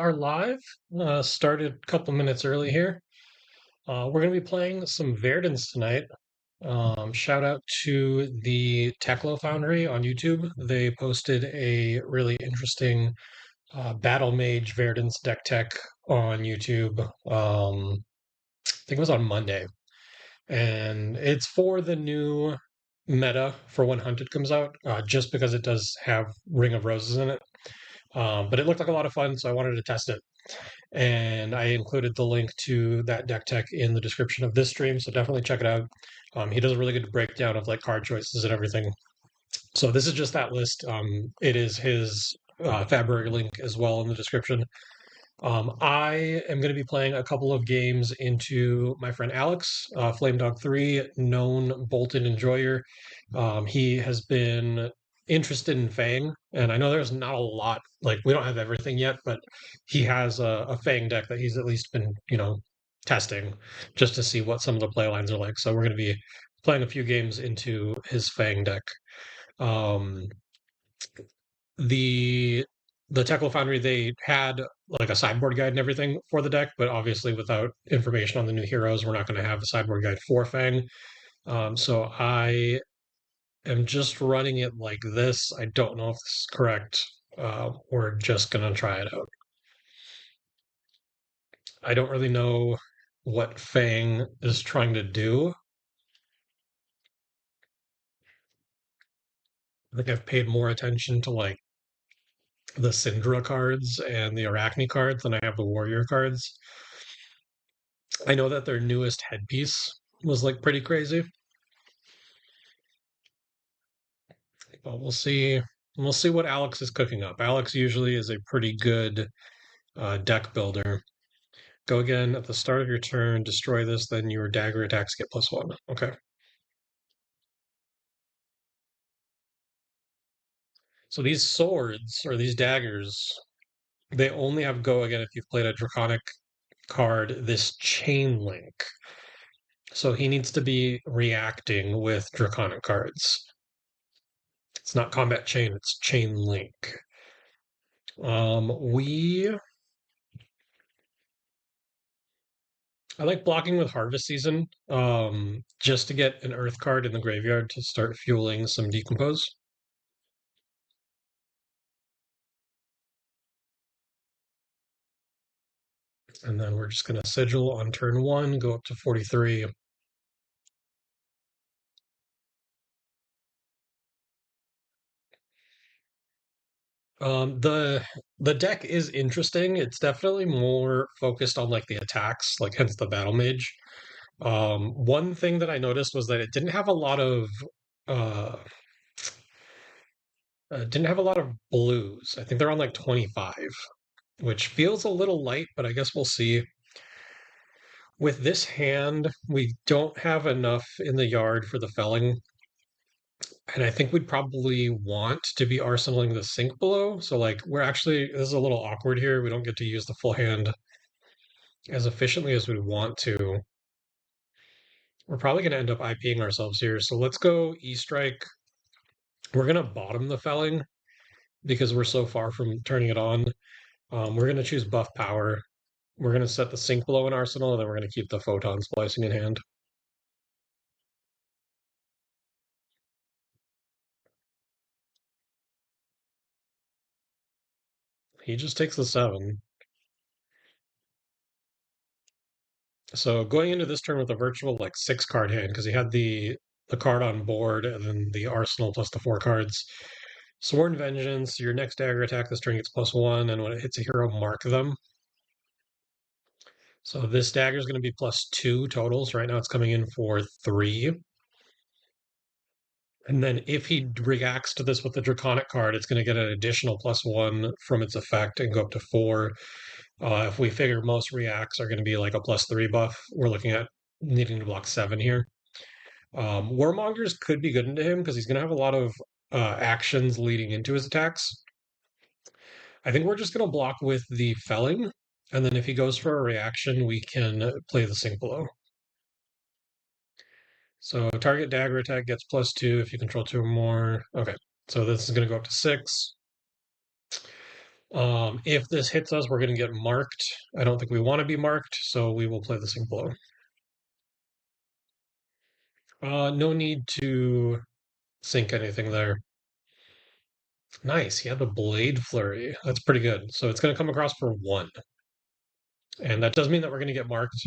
are live. Started a couple minutes early here. We're going to be playing some Verdance tonight. Shout out to the Teklo Foundry on YouTube. They posted a really interesting Battle Mage Verdance deck tech on YouTube. I think it was on Monday. And it's for the new meta for when Hunted comes out, just because it does have Ring of Roses in it. But it looked like a lot of fun, so I wanted to test it. And I included the link to that deck tech in the description of this stream, so definitely check it out. He does a really good breakdown of like card choices and everything. So this is just that list. It is his February link as well in the description. I am going to be playing a couple of games into my friend Alex, Flame Dog 3, known Bolton enjoyer. He has been interested in Fang, and I know there's not a lot, like, we don't have everything yet, but he has a Fang deck that he's at least been, testing just to see what some of the play lines are like. So we're going to be playing a few games into his Fang deck. Um, the the Teklo Foundry, they had like a sideboard guide and everything for the deck, but obviously without information on the new heroes, we're not going to have a sideboard guide for Fang. So I am just running it like this. I don't know if this is correct. We're just going to try it out. I don't really know what Fang is trying to do. I think I've paid more attention to like the Syndra cards and the Arachne cards than I have the Warrior cards. I know that their newest headpiece was like pretty crazy, but we'll see. We'll see what Alex is cooking up. Alex usually is a pretty good deck builder. Go again at the start of your turn, destroy this, then your dagger attacks get +1. Okay. So these swords or these daggers, they only have go again if you've played a draconic card, this chain link. So he needs to be reacting with draconic cards. It's not combat chain, it's chain link. We I like blocking with Harvest Season, just to get an Earth card in the graveyard to start fueling some Decompose. And then we're just going to Sigil on turn 1, go up to 43. The deck is interesting. It's definitely more focused on like the attacks, like hence the Battle Mage. One thing that I noticed was that it uh, didn't have a lot of blues. I think they're on like 25, which feels a little light, but I guess we'll see. With this hand, we don't have enough in the yard for the felling, and I think we'd probably want to be arsenaling the sink below. So like this is a little awkward here. We don't get to use the full hand as efficiently as we want to. We're probably going to end up IPing ourselves here. So let's go E-Strike. We're going to bottom the felling because we're so far from turning it on. We're going to choose buff power. We're going to set the sink below an arsenal, and then we're going to keep the photon splicing in hand. He just takes the 7. So going into this turn with a virtual like 6 card hand, because he had the card on board and then the arsenal plus the 4 cards. Sworn Vengeance, your next dagger attack this turn gets +1, and when it hits a hero, mark them. So this dagger is going to be +2 totals. Right now it's coming in for 3. And then if he reacts to this with the Draconic card, it's going to get an additional +1 from its effect and go up to 4. If we figure most reacts are going to be like a +3 buff, we're looking at needing to block 7 here. Warmongers could be good into him because he's going to have a lot of actions leading into his attacks. I think we're just going to block with the felling, and then if he goes for a reaction, we can play the sink below. So target dagger attack gets +2 if you control 2 or more. Okay, so this is going to go up to 6. If this hits us, we're going to get marked. I don't think we want to be marked, so we will play the sink blow. No need to sink anything there. Nice. He had the blade flurry. That's pretty good. So it's going to come across for 1. And that does mean that we're going to get marked.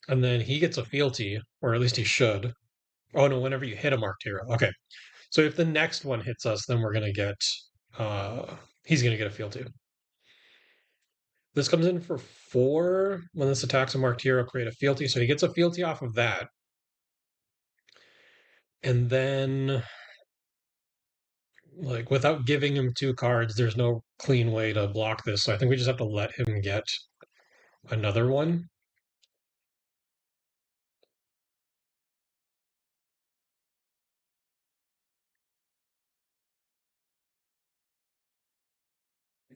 And then he gets a fealty, or at least he should. Oh no, whenever you hit a marked hero. Okay. So if the next one hits us, then we're gonna get he's gonna get a fealty. This comes in for 4. When this attacks a marked hero, create a fealty. So he gets a fealty off of that. And then like without giving him 2 cards, there's no clean way to block this. So I think we just have to let him get another one.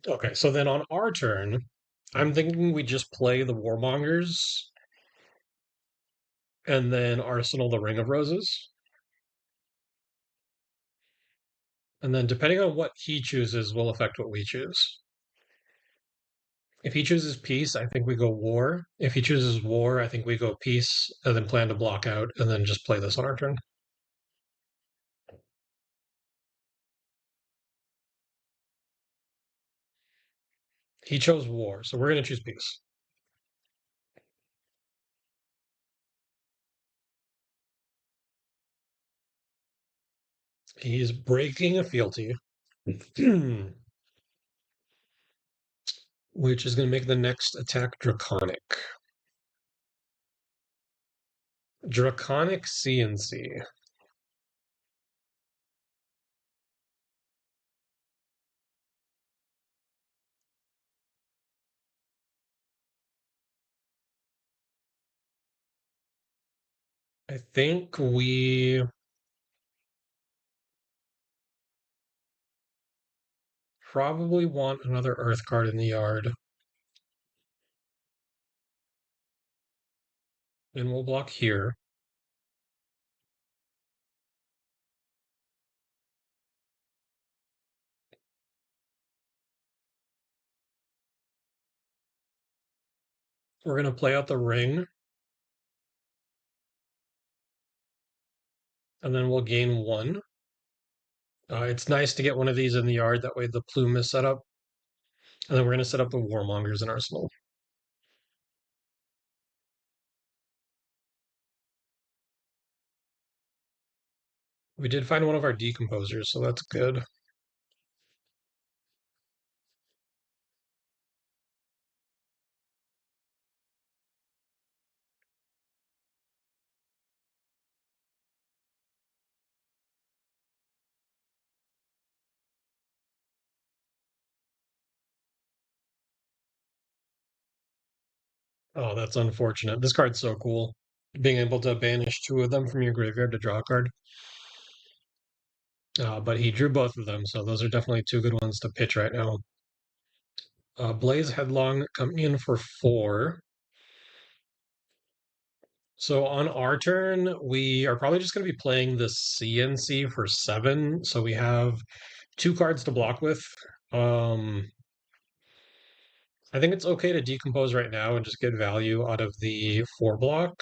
Okay, so then on our turn, I'm thinking we just play the Warmongers and then Arsenal the Ring of Roses. And then depending on what he chooses will affect what we choose. If he chooses peace, I think we go war. If he chooses war, I think we go peace and then plan to block out and then just play this on our turn. He chose war, so we're going to choose peace. He's breaking a fealty, which is going to make the next attack draconic. Draconic CNC. I think we probably want another earth card in the yard. And we'll block here. We're going to play out the ring. And then we'll gain 1. It's nice to get one of these in the yard. That way the plume is set up. And then we're going to set up the Warmongers in Arsenal. We did find one of our decomposers, so that's good. Oh, that's unfortunate. This card's so cool. Being able to banish 2 of them from your graveyard to draw a card. But he drew both of them, so those are definitely 2 good ones to pitch right now. Blaze Headlong coming in for 4. So on our turn, we are probably just going to be playing the CNC for 7. So we have 2 cards to block with. I think it's okay to decompose right now and just get value out of the 4 block.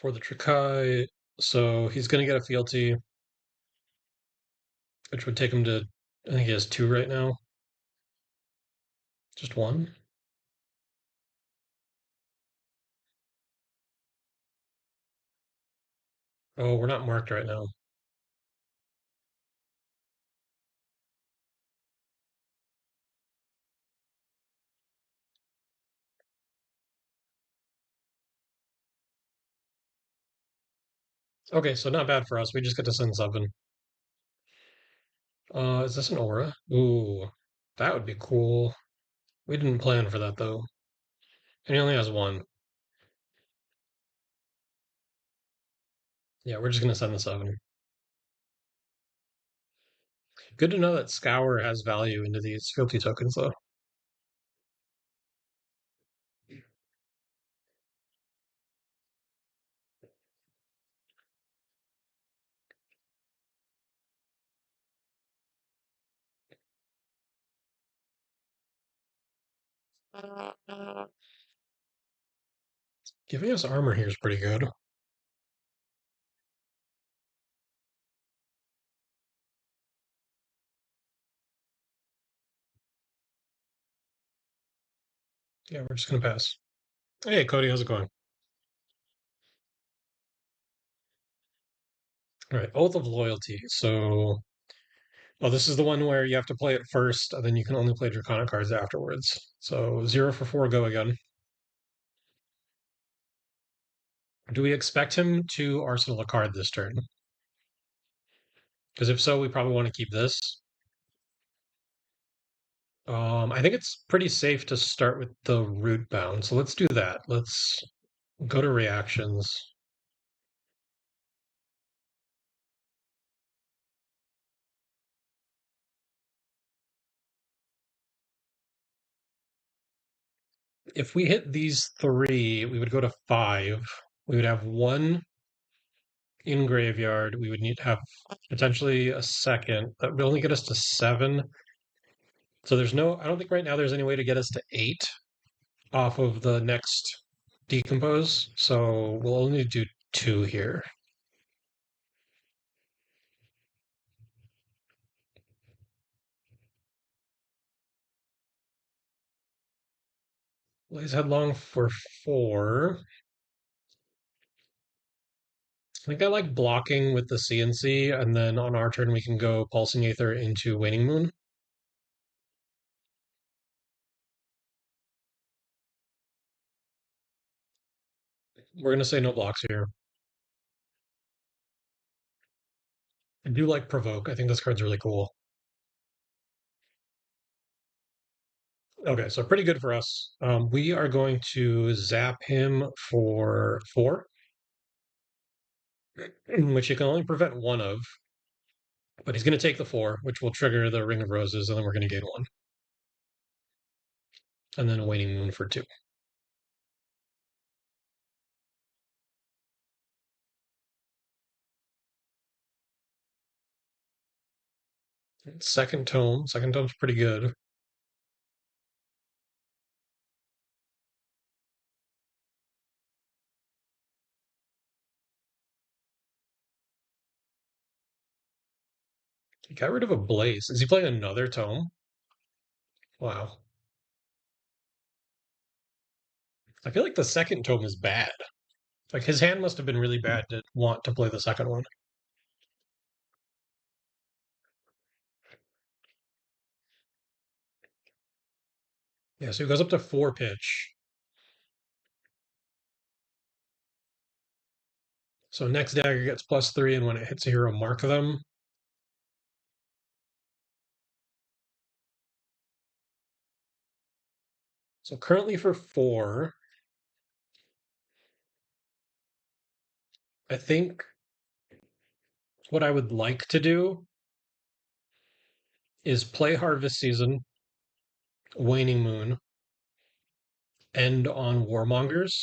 For the Trikai. So he's going to get a fealty, which would take him to, I think he has 2 right now. Just 1. Oh, we're not marked right now. Okay, so not bad for us. We just get to send 7. Is this an aura? Ooh, that would be cool. We didn't plan for that though. And he only has 1. Yeah, we're just gonna send the 7. Good to know that Scour has value into these fealty tokens, though. Giving us armor here is pretty good. Yeah, we're just gonna pass. Hey, Cody, how's it going? All right, Oath of Loyalty. So, oh, this is the one where you have to play it first, and then you can only play Draconic cards afterwards. So, 0 for 4, go again. Do we expect him to arsenal a card this turn? Because if so, we probably want to keep this. I think it's pretty safe to start with the root bound. So let's do that. Let's go to reactions. If we hit these three, we would go to 5. We would have one in graveyard. We would need to have potentially a second. That would only get us to 7. So there's no, I don't think right now there's any way to get us to 8 off of the next decompose. So we'll only do 2 here. Blaze Headlong for 4. I think I like blocking with the CNC, and then on our turn we can go Pulsing Aether into Waning Moon. We're gonna say no blocks here. I do like Provoke. I think this card's really cool. Okay, so pretty good for us. We are going to zap him for 4, which you can only prevent 1 of. But he's going to take the 4, which will trigger the Ring of Roses, and then we're going to gain 1. And then a Waning Moon for 2. Second Tome. Second Tome's pretty good. He got rid of a Blaze. Is he playing another Tome? Wow. I feel like the second Tome is bad. Like his hand must have been really bad to want to play the second one. Yeah, so he goes up to 4 pitch. So next dagger gets +3, and when it hits a hero, mark them. So currently for 4, I think what I would like to do is play Harvest Season, Waning Moon, end on Warmongers,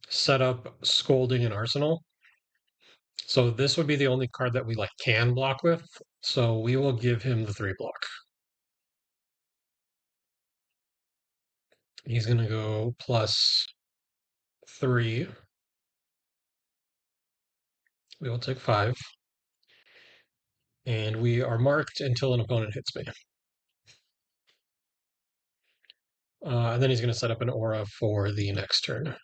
set up Scolding and Arsenal. So this would be the only card that we like can block with. So we will give him the 3 block. He's gonna go +3. We will take 5. And we are marked until an opponent hits me. And then he's going to set up an aura for the next turn.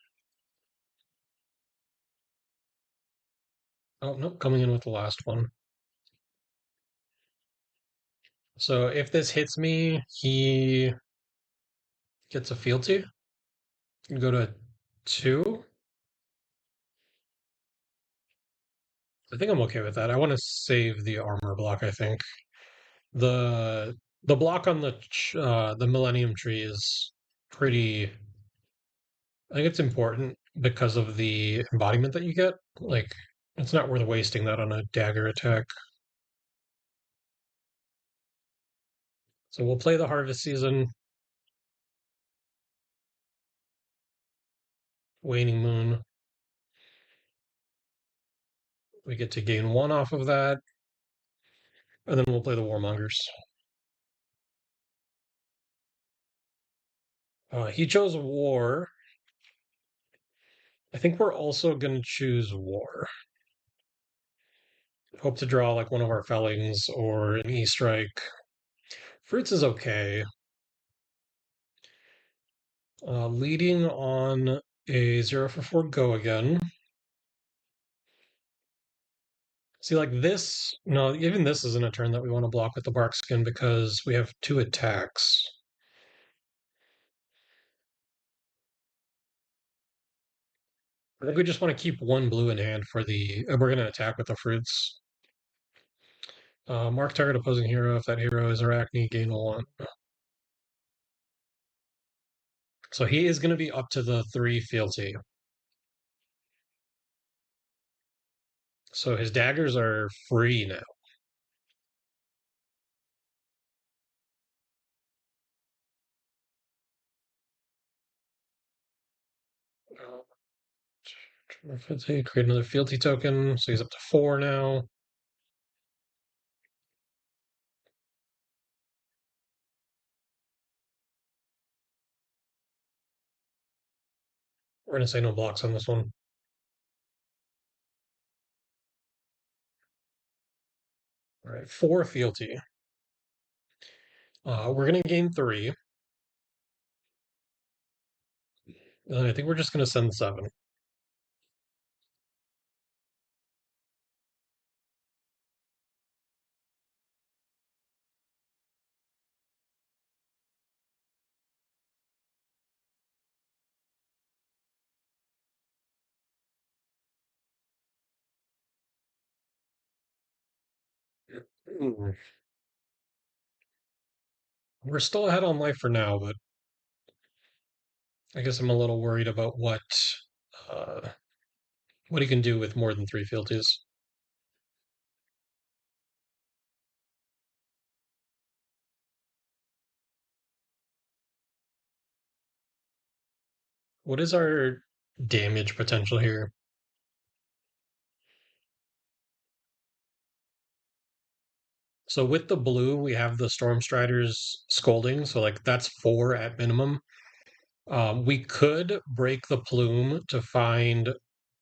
Oh, nope, coming in with the last one. So if this hits me, he gets a fealty. Go to 2. I think I'm okay with that. I want to save the armor block, I think. The the block on the Millennium Tree is pretty. I think it's important because of the embodiment that you get. Like, it's not worth wasting that on a dagger attack. So we'll play the Harvest Season, Waning Moon. We get to gain 1 off of that, and then we'll play the Warmongers. He chose War. I think we're also going to choose War. Hope to draw like one of our Fellings or an E-Strike. Fruits is okay. Leading on a 0 for 4 go again. See, like this, no, even this isn't a turn that we want to block with the Bark Skin because we have 2 attacks. I think we just want to keep 1 blue in hand for the. We're going to attack with the fruits. Mark target opposing hero. If that hero is Arachne, gain 1. So he is going to be up to the 3 fealty. So his daggers are free now. Create another fealty token. So he's up to 4 now. We're going to say no blocks on this one. All right, 4 fealty. We're going to gain 3. And I think we're just going to send 7. We're still ahead on life for now, but I guess I'm a little worried about uh, what he can do with more than 3 fealties. What is our damage potential here? So with the blue, we have the Storm Striders scolding, so like that's 4 at minimum. We could break the plume to find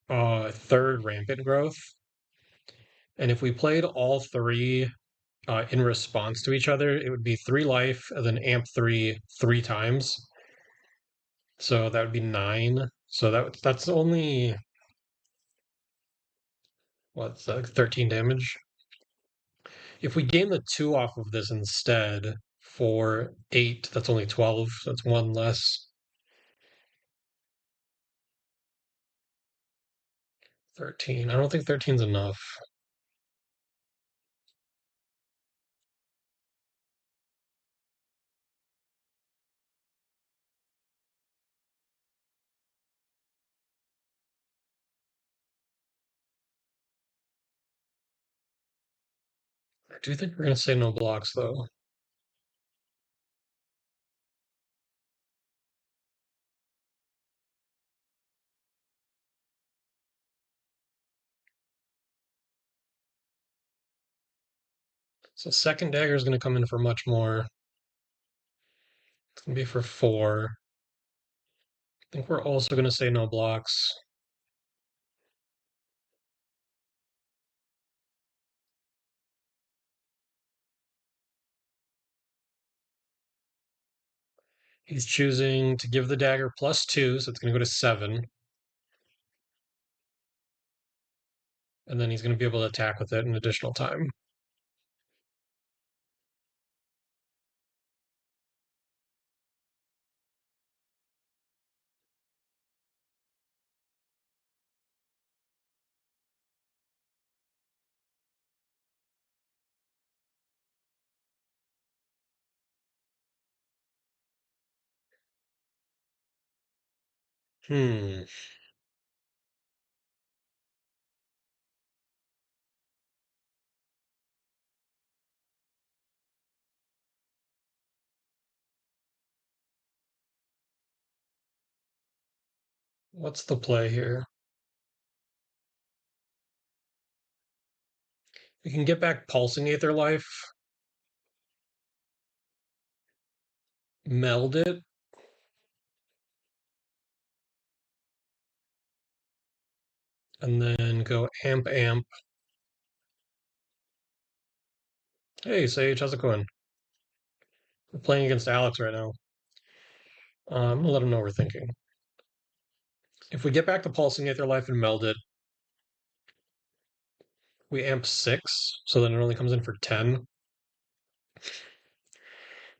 3rd rampant growth, and if we played all 3 in response to each other, it would be 3 life and then amp 3 times. So that would be 9. So that's only what's like 13 damage. If we gain the 2 off of this instead for 8, that's only 12. So that's 1 less. 13. I don't think 13's enough. I do think we're going to say no blocks, though. So second dagger is going to come in for much more. It's going to be for 4. I think we're also going to say no blocks. He's choosing to give the dagger +2, so it's going to go to 7. And then he's going to be able to attack with it an additional time. Hmm. What's the play here? We can get back Pulsing Aether Life, meld it, and then go amp amp. Hey Sage, how's it going? We're playing against Alex right now. I'm gonna let him know we're thinking. If we get back to Pulsing Aether Life and meld it, we amp 6, so then it only comes in for 10.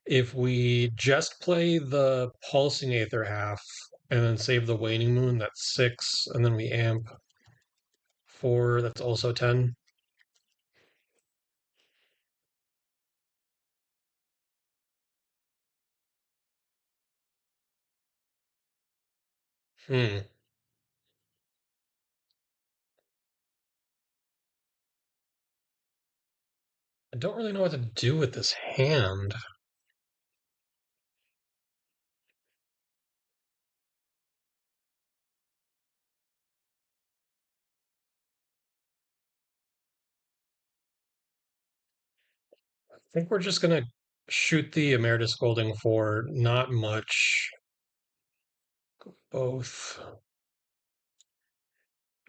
If we just play the Pulsing Aether half and then save the Waning Moon, that's 6, and then we amp 4, that's also 10. Hmm. I don't really know what to do with this hand. I think we're just gonna shoot the Emeritus Scolding for not much, both.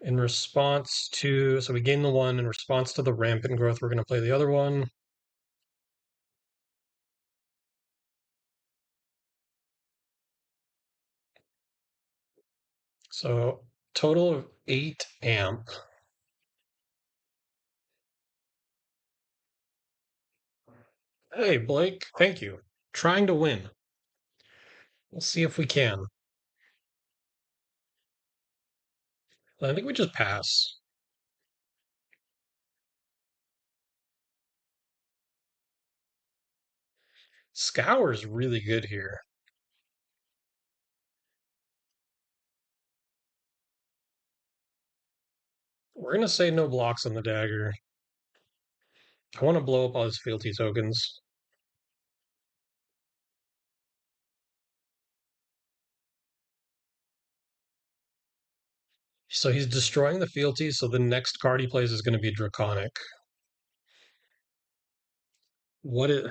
In response to, so we gain the one. In response to the Rampant Growth, we're gonna play the other one. So total of 8 amp. Hey, Blake, thank you. Trying to win. We'll see if we can. I think we just pass. Scour's really good here. We're gonna say no blocks on the dagger. I want to blow up all his fealty tokens. So he's destroying the fealty, so the next card he plays is going to be Draconic. What it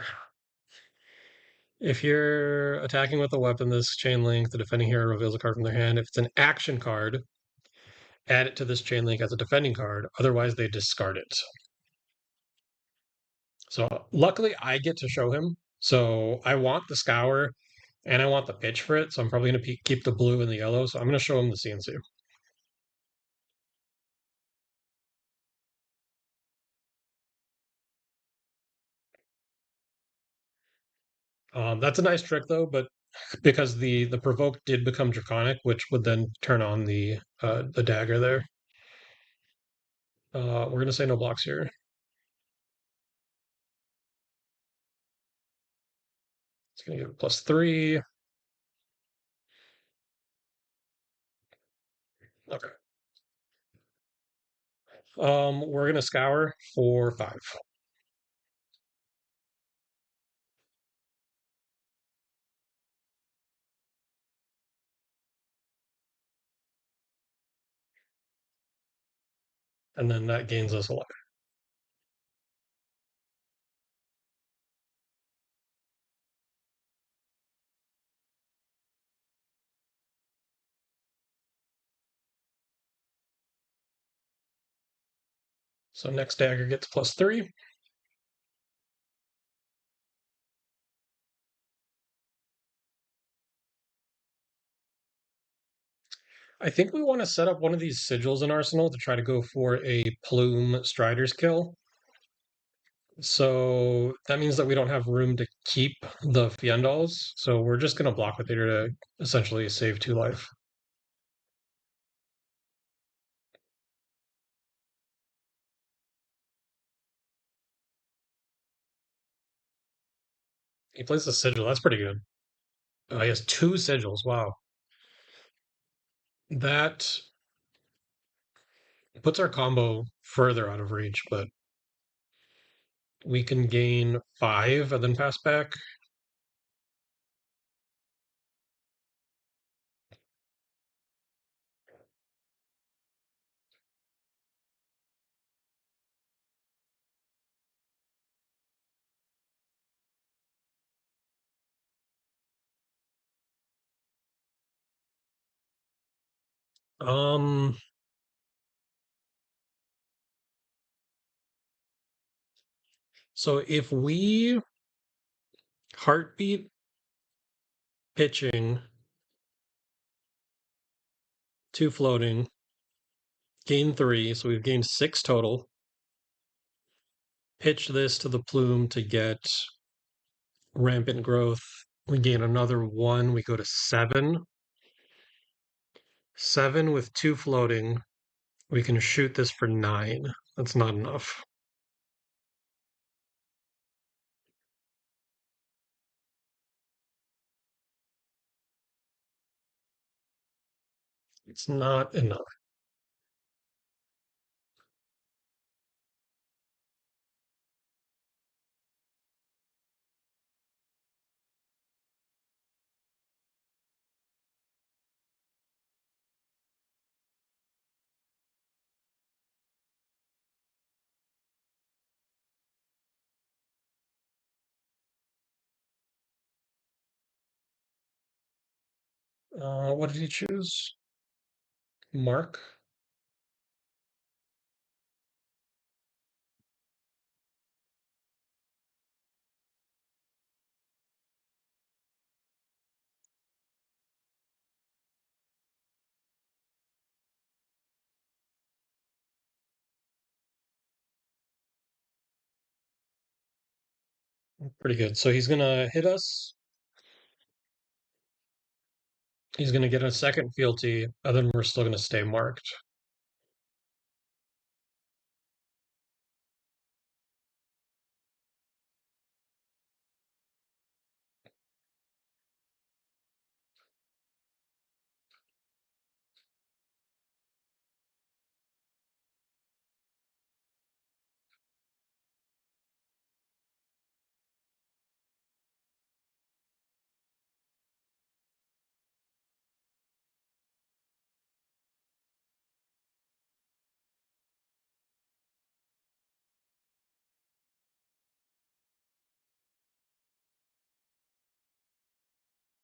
if you're attacking with a weapon this chain link, the defending hero reveals a card from their hand. If it's an action card, add it to this chain link as a defending card. Otherwise, they discard it. So luckily, I get to show him. So I want the Scour, and I want the pitch for it. So I'm probably going to keep the blue and the yellow. So I'm going to show him the CNC. That's a nice trick though, but because the provoke did become draconic, which would then turn on the dagger there. We're gonna say no blocks here. It's gonna give it +3. Okay. We're gonna scour for 5, and then that gains us a life. So next dagger gets +3. I think we want to set up one of these sigils in Arsenal to try to go for a plume Strider's kill. So that means that we don't have room to keep the Fiendals. So we're just gonna block with Theater to essentially save 2 life. He plays the sigil. That's pretty good. He has 2 sigils. Wow. That puts our combo further out of reach, but we can gain 5 and then pass back. Um, so if we heartbeat pitching, two floating, gain three, so we've gained six total. Pitch this to the plume to get rampant growth. We gain another one, we go to seven. Seven with two floating. We can shoot this for nine. That's not enough. It's not enough. What did he choose? Mark? Pretty good. So he's gonna hit us. He's gonna get a second fealty, and then we're still gonna stay marked.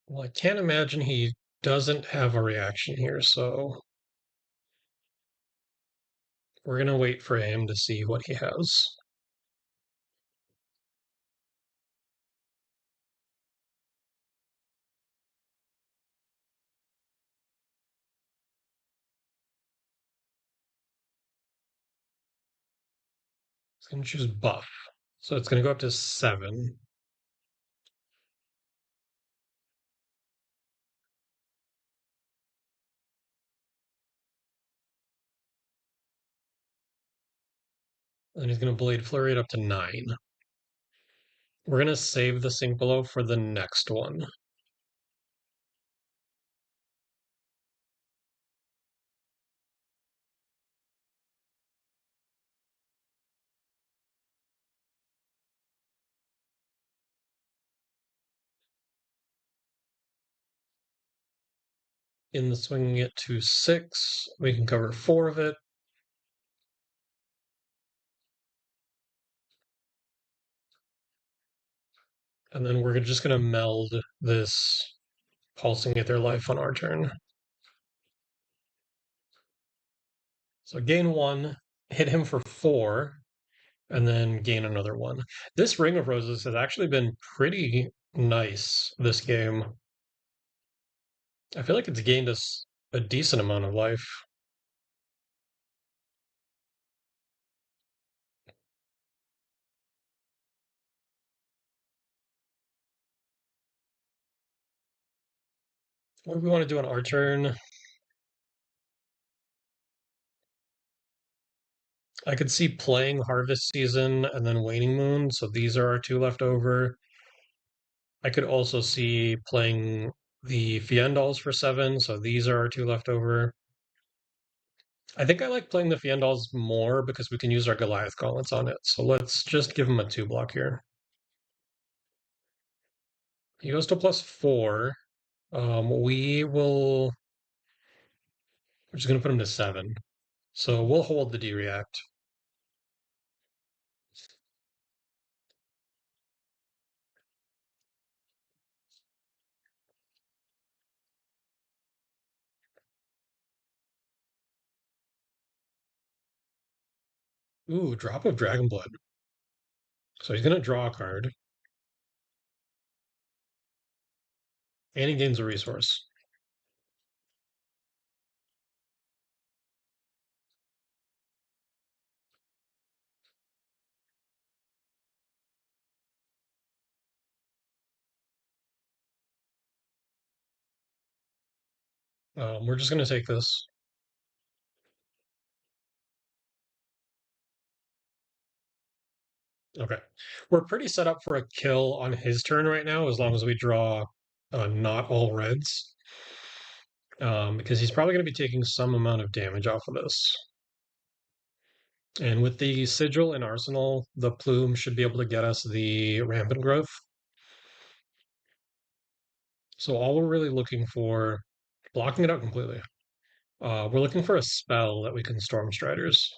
Well, I can't imagine he doesn't have a reaction here, so we're gonna wait for him to see what he has. He's gonna choose buff. So it's gonna go up to seven. And he's gonna blade flurry it up to nine. We're gonna save the sink below for the next one. In the swinging it to six, we can cover four of it. And then we're just gonna meld this pulsing at their life on our turn. So gain one, hit him for four, and then gain another one. This Ring of Roses has actually been pretty nice this game. I feel like it's gained us a decent amount of life. What do we want to do on our turn? I could see playing Harvest Season and then Waning Moon, so these are our two left over. I could also see playing the Fiendals for seven, so these are our two left over. I think I like playing the Fiendals more because we can use our Goliath gauntlets on it. So let's just give him a two block here. He goes to plus four. We will. We're just gonna put him to seven. So we'll hold the D react. Ooh, drop of Dragon Blood. So he's gonna draw a card, and he gains a resource. We're just gonna take this. Okay. We're pretty set up for a kill on his turn right now, as long as we draw not all reds. Because he's probably going to be taking some amount of damage off of this. And with the Sigil in Arsenal, the Plume should be able to get us the Rampant Growth. So all we're really looking for, blocking it out completely. We're looking for a spell that we can Storm Striders.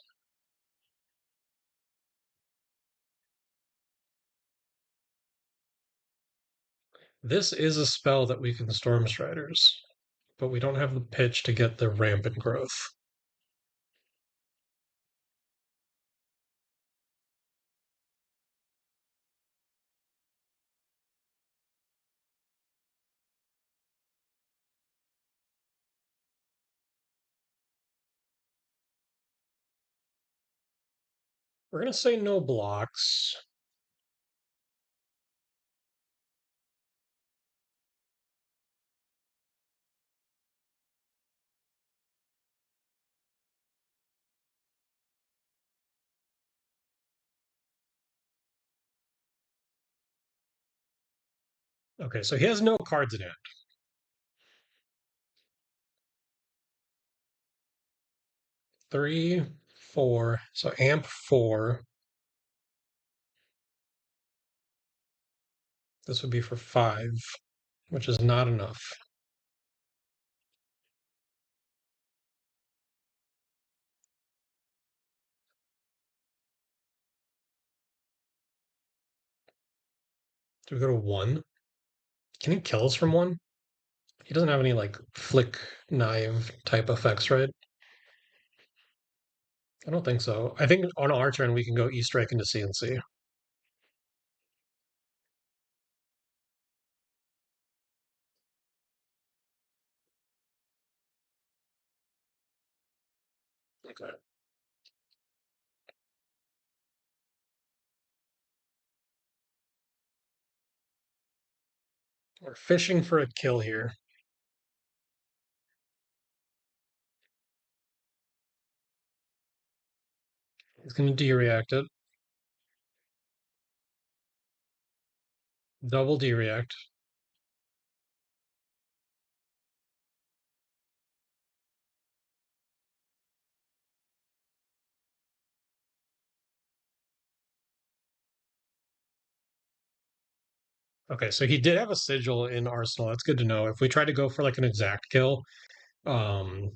This is a spell that we can Storm Striders, but we don't have the pitch to get the Rampant Growth. We're going to say no blocks. Okay, so he has no cards in hand. 3, 4. So amp 4. This would be for 5, which is not enough. Do we go to 1? Can he kill us from 1? He doesn't have any like flick knife type effects, right? I don't think so. I think on our turn we can go E-Strike into CNC. Okay. We're fishing for a kill here. He's going to D-react it. Double D-react. Okay, so he did have a sigil in Arsenal. That's good to know. If we tried to go for like an exact kill, um,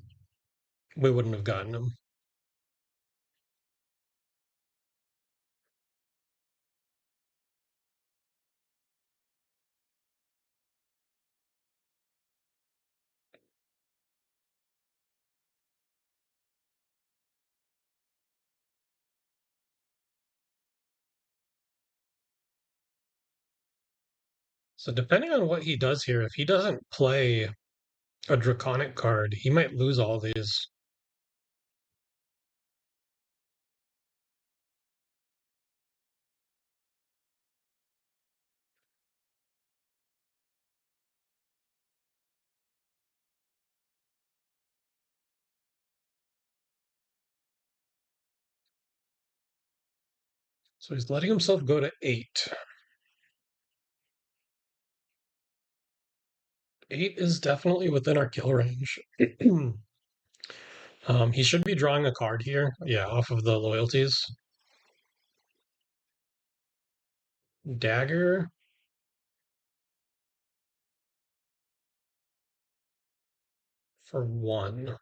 we wouldn't have gotten him. So depending on what he does here, if he doesn't play a draconic card, he might lose all these. So he's letting himself go to 8. 8 is definitely within our kill range. He should be drawing a card here. Yeah, off of the loyalties. Dagger for 1.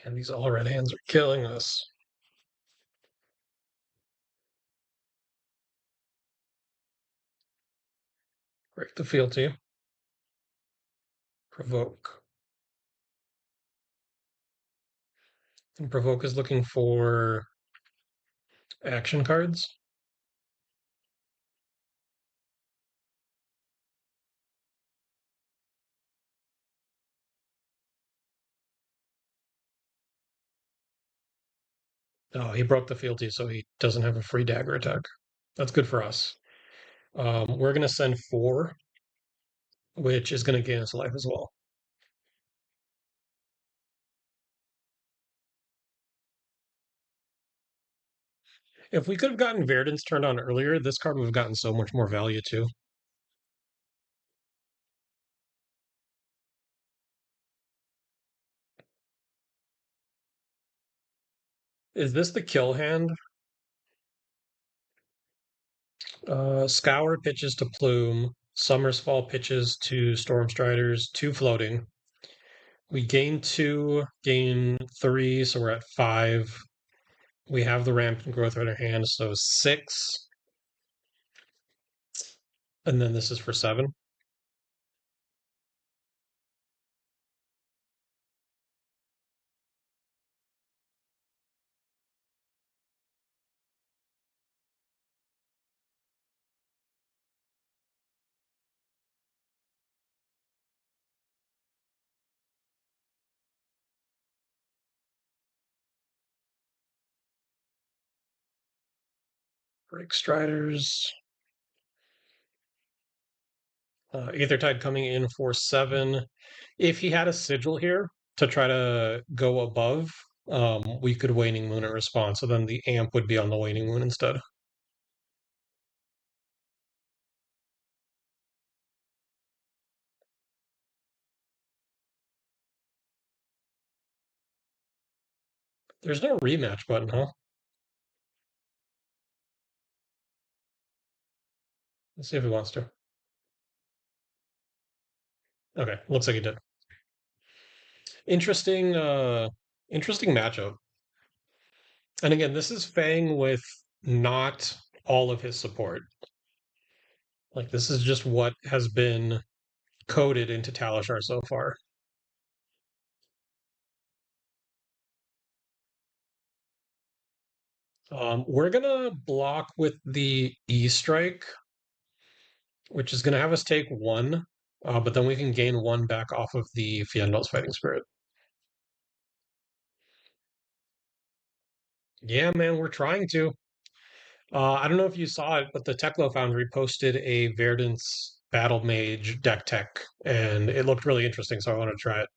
And these all red hands are killing us. Break the fealty. Provoke. And Provoke is looking for action cards. Oh, he broke the fealty, so he doesn't have a free dagger attack. That's good for us. We're going to send 4, which is going to gain us life as well. If we could have gotten Verdance turned on earlier, this card would have gotten so much more value too. Is this the kill hand? Scour pitches to Plume. Summersfall pitches to Stormstriders, 2 floating. We gain 2, gain 3, so we're at 5. We have the rampant growth in our hand, so 6. And then this is for 7. Break Striders. Aethertide coming in for 7. If he had a sigil here to try to go above, we could Waning Moon in response. So then the amp would be on the Waning Moon instead. There's no rematch button, huh? Let's see if he wants to. Okay, looks like he did. Interesting, interesting matchup. And again, this is Fang with not all of his support. Like this is just what has been coded into Talishar so far. We're gonna block with the E strike, which is gonna have us take 1, but then we can gain 1 back off of the Fiendal's Fighting Spirit. Yeah, man, we're trying to. I don't know if you saw it, but the Teklo Foundry posted a Verdance Battle Mage deck tech, and it looked really interesting, so I want to try it.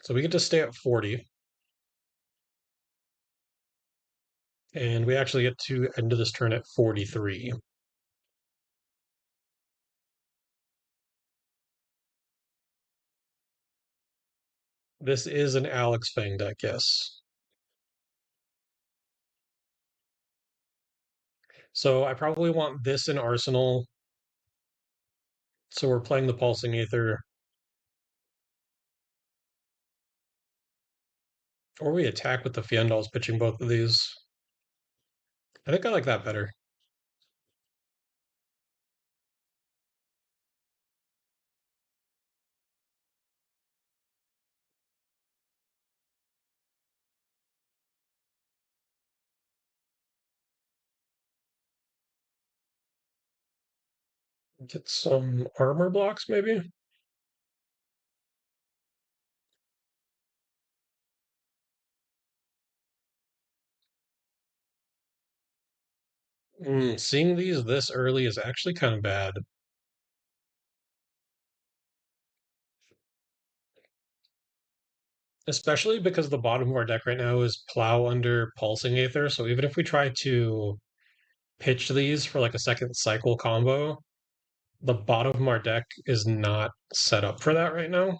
So we get to stay at 40, and we actually get to end of this turn at 43. This is an Alex Fang deck, yes. So I probably want this in Arsenal. So we're playing the Pulsing Aether, or we attack with the Fiendals, pitching both of these. I think I like that better. Get some armor blocks, maybe? Seeing these this early is actually kind of bad. Especially because the bottom of our deck right now is Plow under Pulsing Aether, so even if we try to pitch these for like a second cycle combo, the bottom of our deck is not set up for that right now.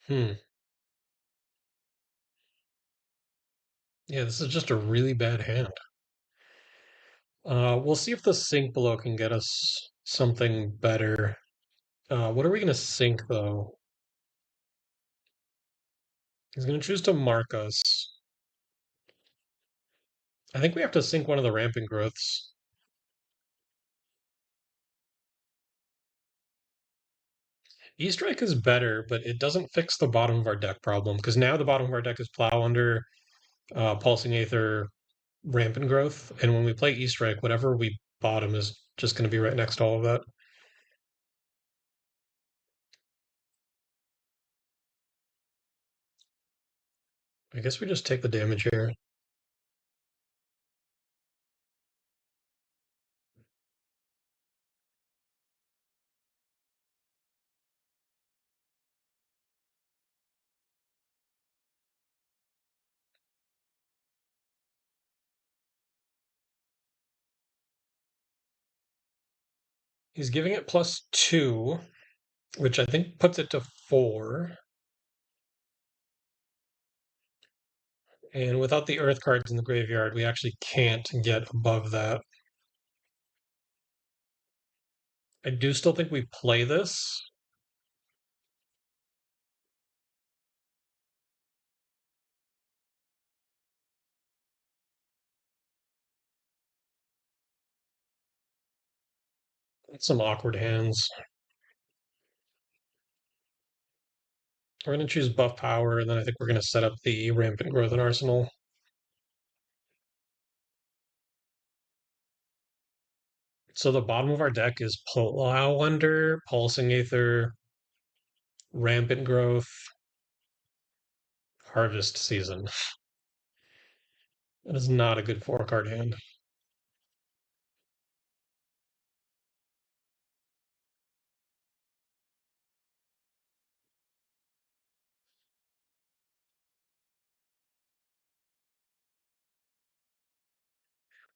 Hmm. Yeah, this is just a really bad hand. We'll see if the sink below can get us. something better. What are we gonna sink though? He's gonna choose to mark us. I think we have to sink one of the rampant growths. E-Strike is better, but it doesn't fix the bottom of our deck problem because now the bottom of our deck is Plow Under, Pulsing Aether, Rampant Growth, and when we play E-Strike, whatever we bottom is just going to be right next to all of that. I guess we just take the damage here. He's giving it +2, which I think puts it to 4. And without the Earth cards in the graveyard, we actually can't get above that. I do still think we play this. Some awkward hands. We're going to choose buff power, and then I think we're going to set up the rampant growth in Arsenal. So the bottom of our deck is Plow Under, Pulsing Aether, Rampant Growth, Harvest Season. That is not a good 4-card hand.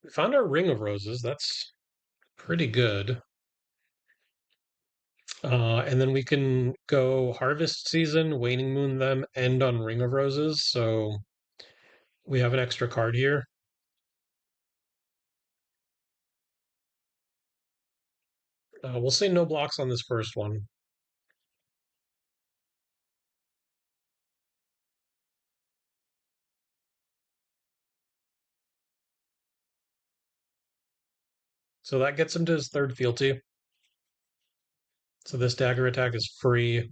We found our Ring of Roses. That's pretty good. And then we can go Harvest Season, Waning Moon them, end on Ring of Roses. So we have an extra card here. We'll say no blocks on this first one. So that gets him to his third fealty. So this dagger attack is free.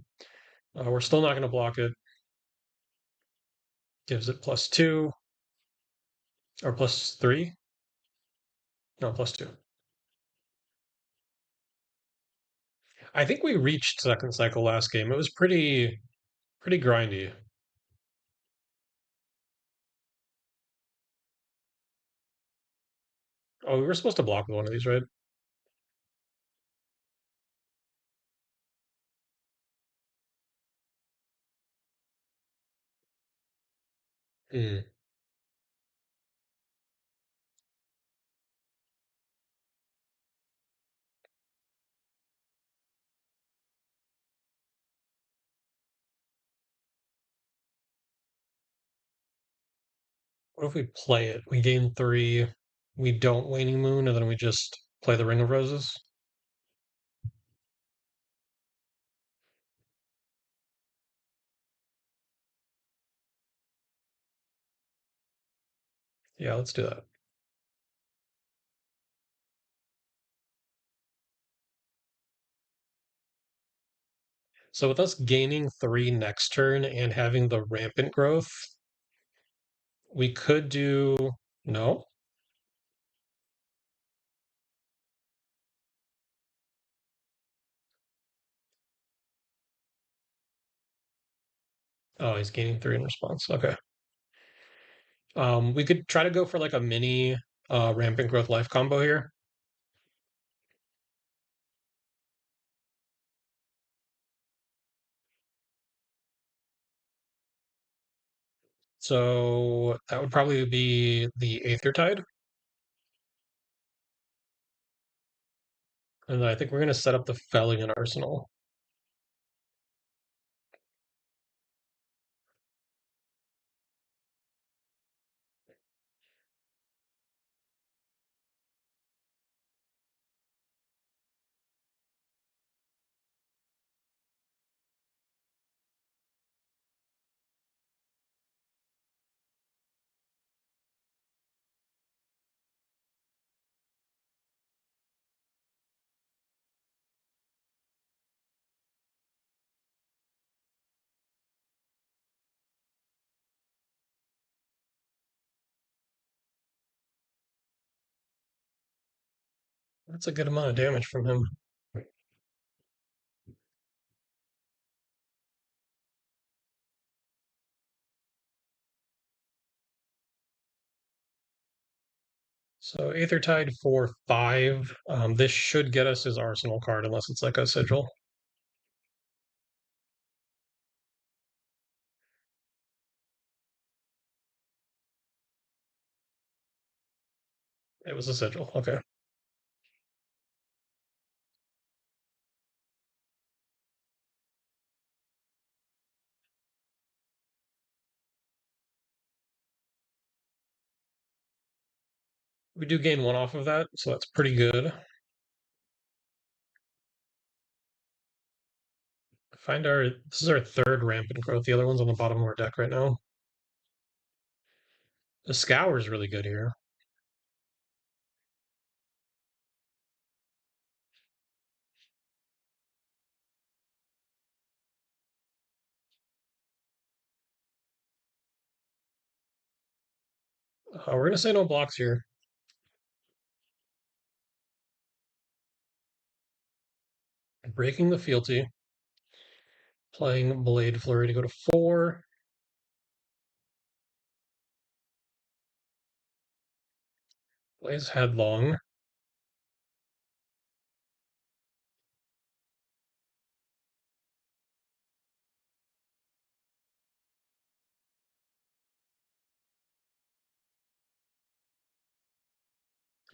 We're still not going to block it. Gives it +2 or +3. No, +2. I think we reached second cycle last game. It was pretty grindy. Oh, we were supposed to block with one of these, right? Hmm. What if we play it? We gain 3, we don't Waning Moon, and then we just play the Ring of Roses? Yeah, let's do that. So with us gaining 3 next turn and having the Rampant Growth, we could do... No? Oh, he's gaining 3 in response. Okay. We could try to go for like a mini Rampant Growth life combo here. So that would probably be the Aether Tide. And then I think we're going to set up the Felling in Arsenal. That's a good amount of damage from him. So Aethertide for 5. This should get us his arsenal card unless it's like a sigil. It was a sigil. Okay. We do gain 1 off of that, so that's pretty good. This is our 3rd rampant growth. The other one's on the bottom of our deck right now. The scour is really good here. We're gonna say no blocks here. Breaking the fealty. Playing Blade Flurry to go to 4. Plays Headlong.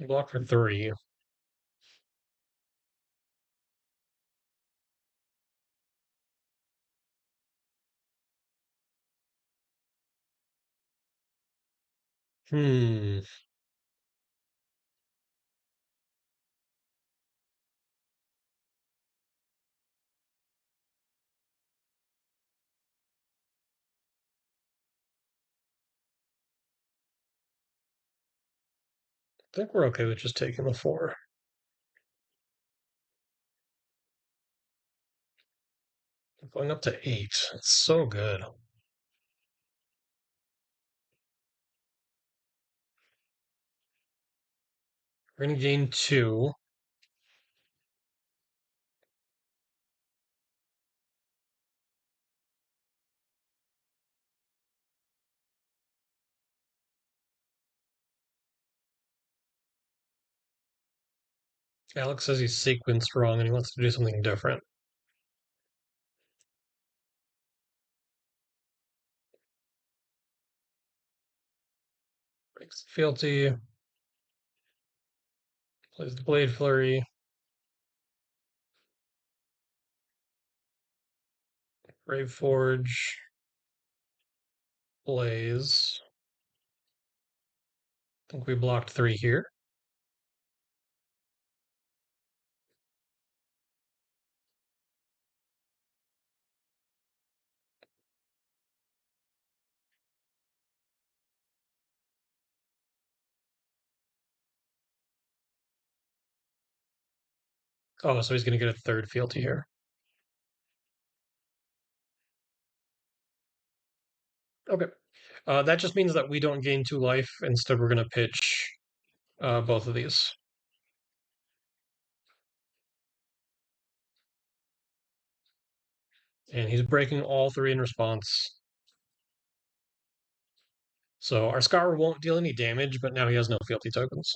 Block for 3. Hmm. I think we're okay with just taking the 4. Going up to 8. It's so good. We're gonna gain 2. Alex says he's sequenced wrong and he wants to do something different. Breaks the fealty. Plays the Blade Flurry. Grave Forge. Blaze. I think we blocked 3 here. Oh, so he's gonna get a 3rd fealty here. Okay. That just means that we don't gain 2 life. Instead, we're gonna pitch both of these. And he's breaking all 3 in response. So our Scour won't deal any damage, but now he has no fealty tokens.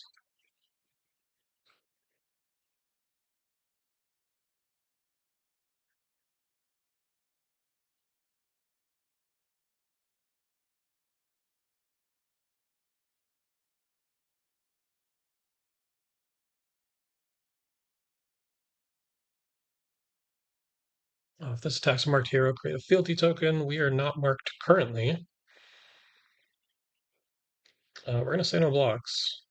If this attacks a marked hero, create a fealty token. We are not marked currently. We're going to say no blocks.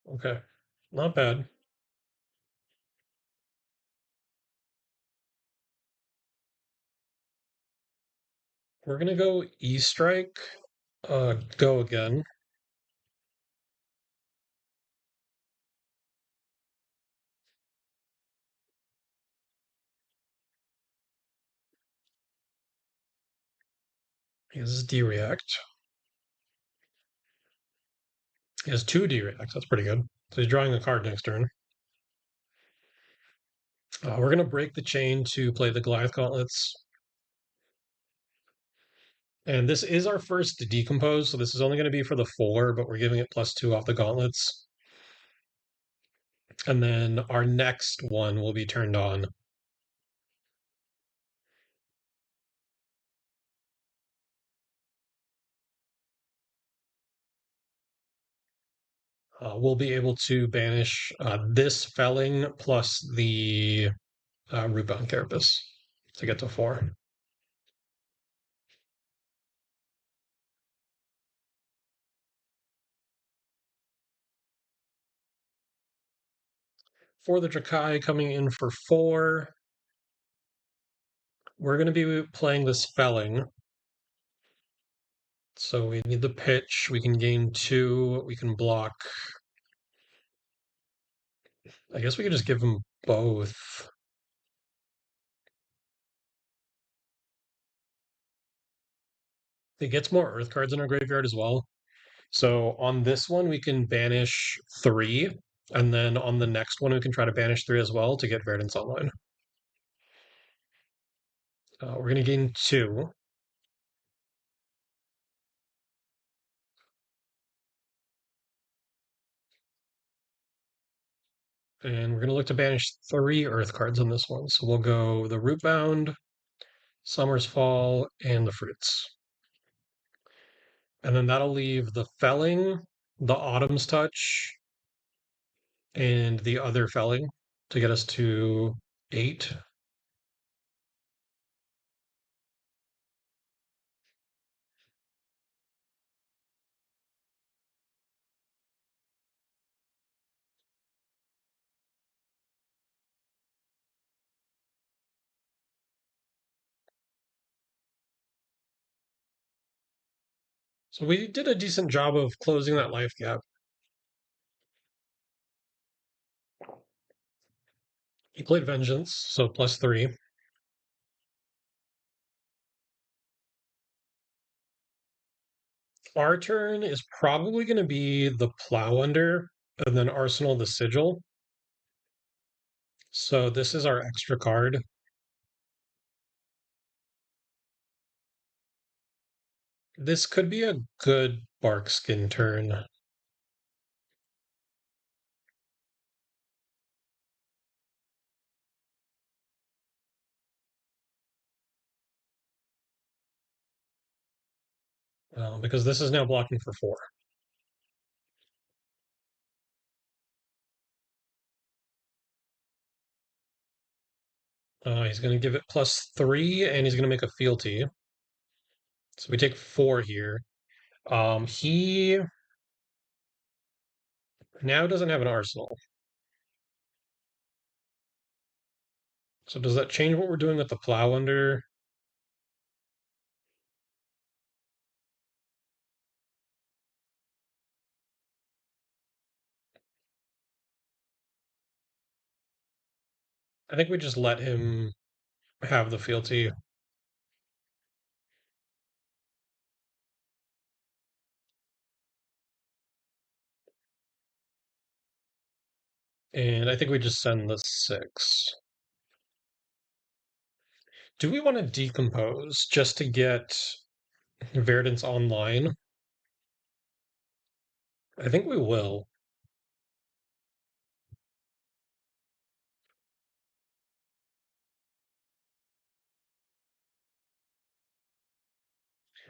Okay, not bad. We're going to go E-Strike, go again. He has D-React. He has two D-Reacts. That's pretty good. So he's drawing a card next turn. We're going to break the chain to play the Goliath Gauntlets. And this is our first decompose, so this is only going to be for the 4, but we're giving it +2 off the gauntlets. And then our next one will be turned on. We'll be able to banish this felling plus the Rootbound Carapace to get to 4. For the Drakai coming in for 4, we're going to be playing this felling. So we need the pitch. We can gain 2. We can block. I guess we could just give them both. It gets more Earth cards in our graveyard as well. So on this one, we can banish 3. And then on the next one, we can try to banish 3 as well to get Verdance online. We're going to gain 2. And we're going to look to banish 3 Earth cards on this one. So we'll go the Rootbound, Summer's Fall, and the Fruits. And then that'll leave the Felling, the Autumn's Touch, and the other Felling to get us to 8. So we did a decent job of closing that life gap. He played Vengeance, so +3. Our turn is probably going to be the Plow Under and then Arsenal the Sigil. So this is our extra card. This could be a good Barkskin turn. Because this is now blocking for 4. He's going to give it +3, and he's going to make a fealty. So we take 4 here. He now doesn't have an arsenal. So does that change what we're doing with the Plow Under? I think we just let him have the fealty. And I think we just send the 6. Do we want to decompose just to get Verdance online? I think we will.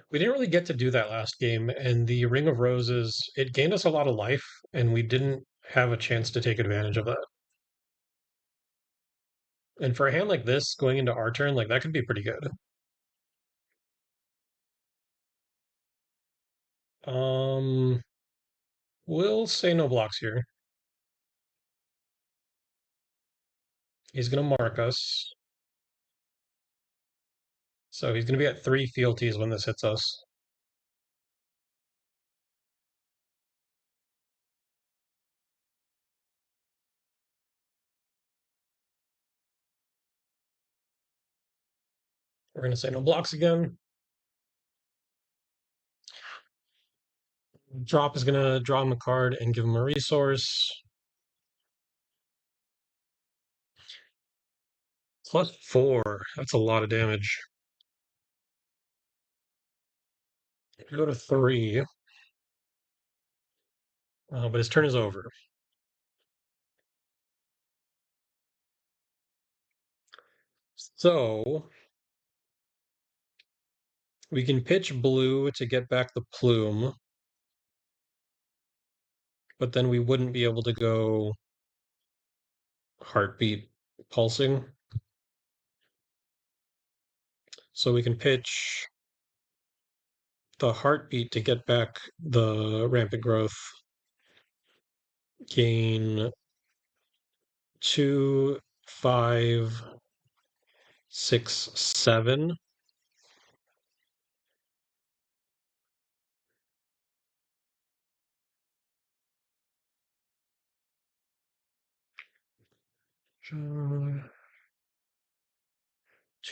We didn't really get to do that last game, and the Ring of Roses, it gained us a lot of life, and we didn't have a chance to take advantage of that. And for a hand like this, going into our turn, like that could be pretty good. Um, we'll say no blocks here. He's gonna mark us. So he's gonna be at 3 fealties when this hits us. We're gonna say no blocks again. Drop is going to draw him a card and give him a resource. +4. That's a lot of damage. Go to 3. But his turn is over. So we can pitch blue to get back the plume, but then we wouldn't be able to go heartbeat pulsing. So we can pitch the heartbeat to get back the rampant growth, gain 2, 5, 6, 7. Two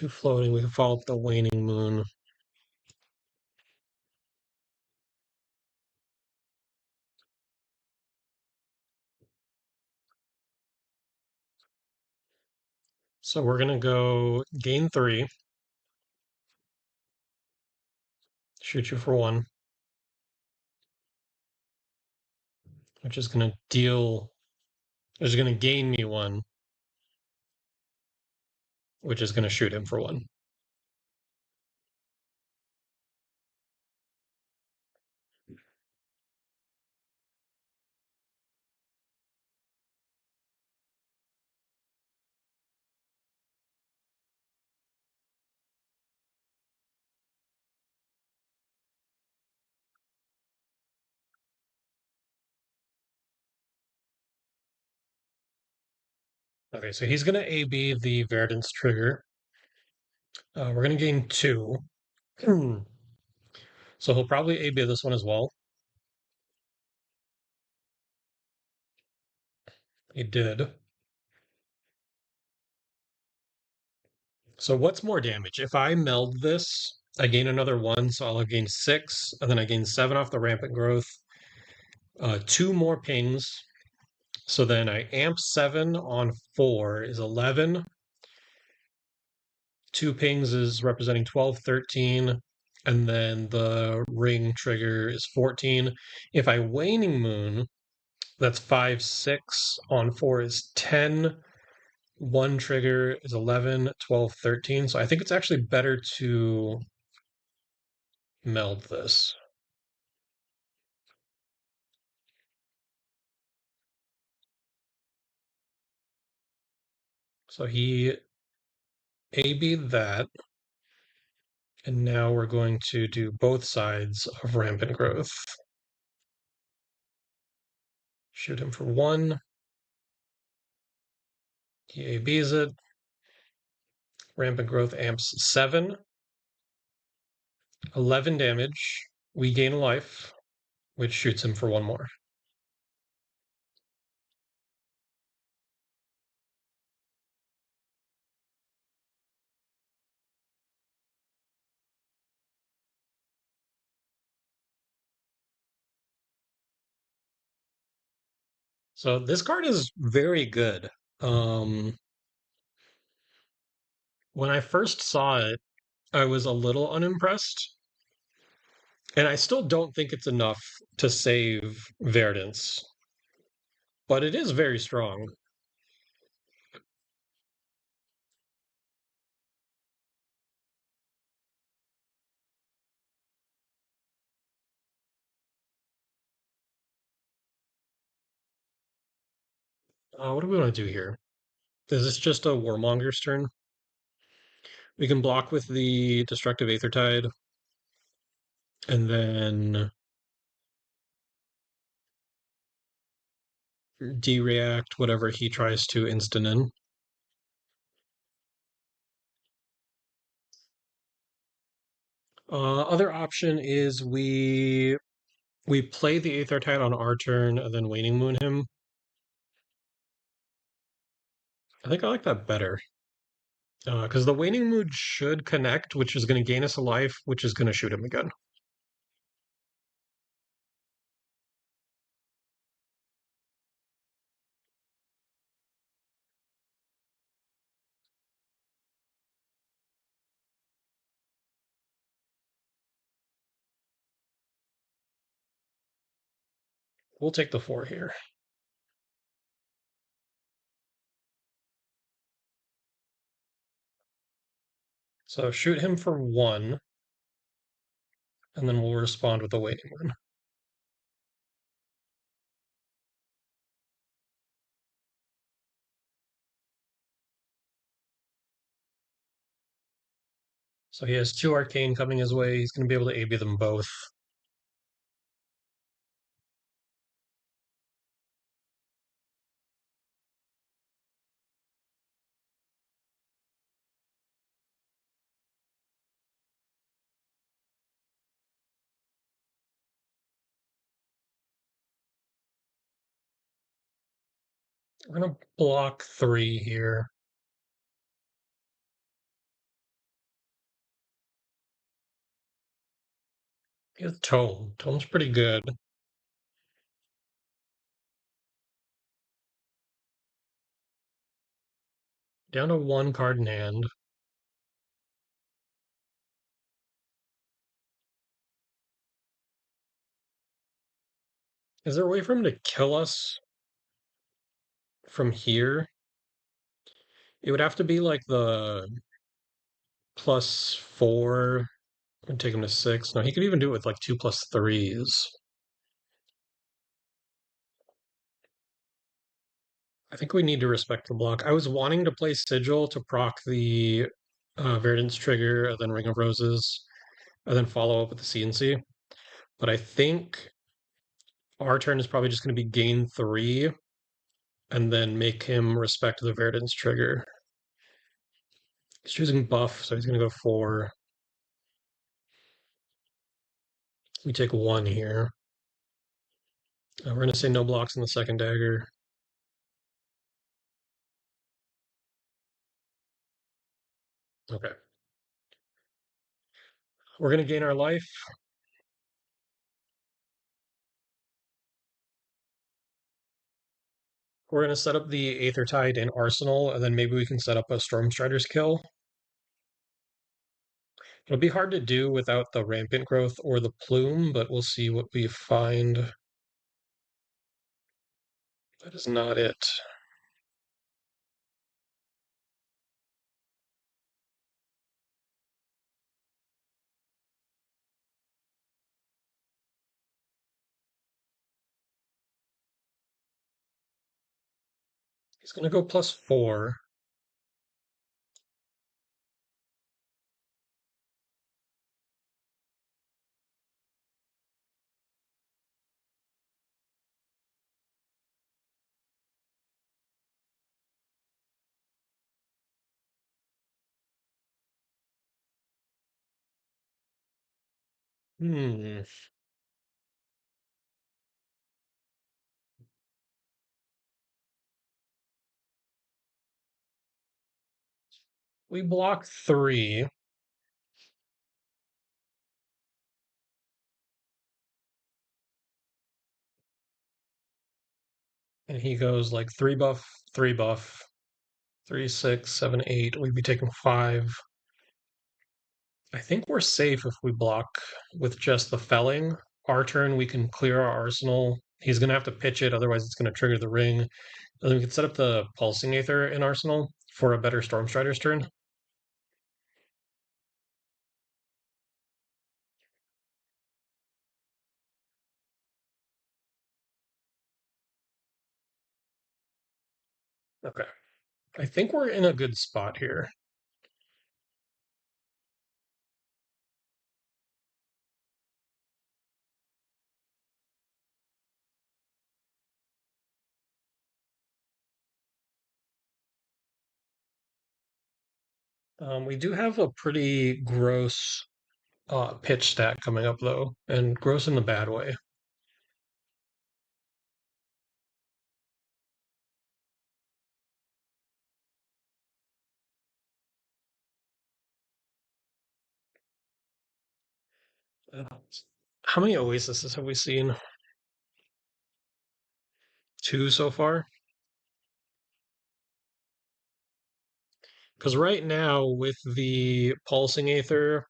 floating. We can follow up the waning moon. So we're gonna go gain 3, shoot you for 1, which is gonna deal, which is gonna gain me 1, which is gonna shoot him for 1. Okay, so he's gonna AB the Verdance trigger. We're gonna gain 2. So he'll probably AB this one as well. He did. So what's more damage? If I meld this, I gain another 1, so I'll have gained 6, and then I gain 7 off the rampant growth. 2 more pings. So then I amp 7 on 4 is 11. 2 pings is representing 12, 13. And then the ring trigger is 14. If I waning moon, that's 5, 6. On 4 is 10. 1 trigger is 11, 12, 13. So I think it's actually better to meld this. So he AB'd that. And now we're going to do both sides of rampant growth. Shoot him for 1. He ABs it. Rampant growth amps 7. 11 damage. We gain a life, which shoots him for 1 more. So this card is very good. When I first saw it, I was a little unimpressed. And I still don't think it's enough to save Verdance. But it is very strong. What do we want to do here? Is this just a Warmonger's turn? We can block with the Destructive Aethertide. And then de-react whatever he tries to instant in. Other option is we play the Aethertide on our turn and then Waning Moon him. I think I like that better. Because the Waning Moon should connect, which is going to gain us a life, which is going to shoot him again. We'll take the 4 here. So shoot him for 1, and then we'll respond with a waiting one. So he has 2 arcane coming his way. He's going to be able to AB them both. We're going to block 3 here. He has Tome. Tome's pretty good. Down to 1 card in hand. Is there a way for him to kill us from here? It would have to be like the +4 would take him to 6. No, he could even do it with like 2 +3s. I think we need to respect the block. I was wanting to play Sigil to proc the Verdance trigger, and then Ring of Roses, and then follow up with the CNC. But I think our turn is probably just going to be gain 3, and then make him respect the Verdance trigger. He's choosing buff, so he's going to go 4. We take 1 here. We're going to say no blocks in the second dagger. Okay. We're going to gain our life. We're going to set up the Aethertide in Arsenal, and then maybe we can set up a Stormstrider's kill. It'll be hard to do without the Rampant Growth or the Plume, but we'll see what we find. That is not it. He's going to go +4. Hmm. We block 3. And he goes like 3 buff, 3 buff, 3, 6, 7, 8. We'd be taking 5. I think we're safe if we block with just the felling. Our turn, we can clear our arsenal. He's going to have to pitch it, otherwise it's going to trigger the ring. And then we can set up the pulsing aether in arsenal for a better Stormstrider's turn. Okay. I think we're in a good spot here. We do have a pretty gross pitch stat coming up though, and gross in the bad way. Uh, how many Oases have we seen? 2 so far? Because right now, with the pulsing aether,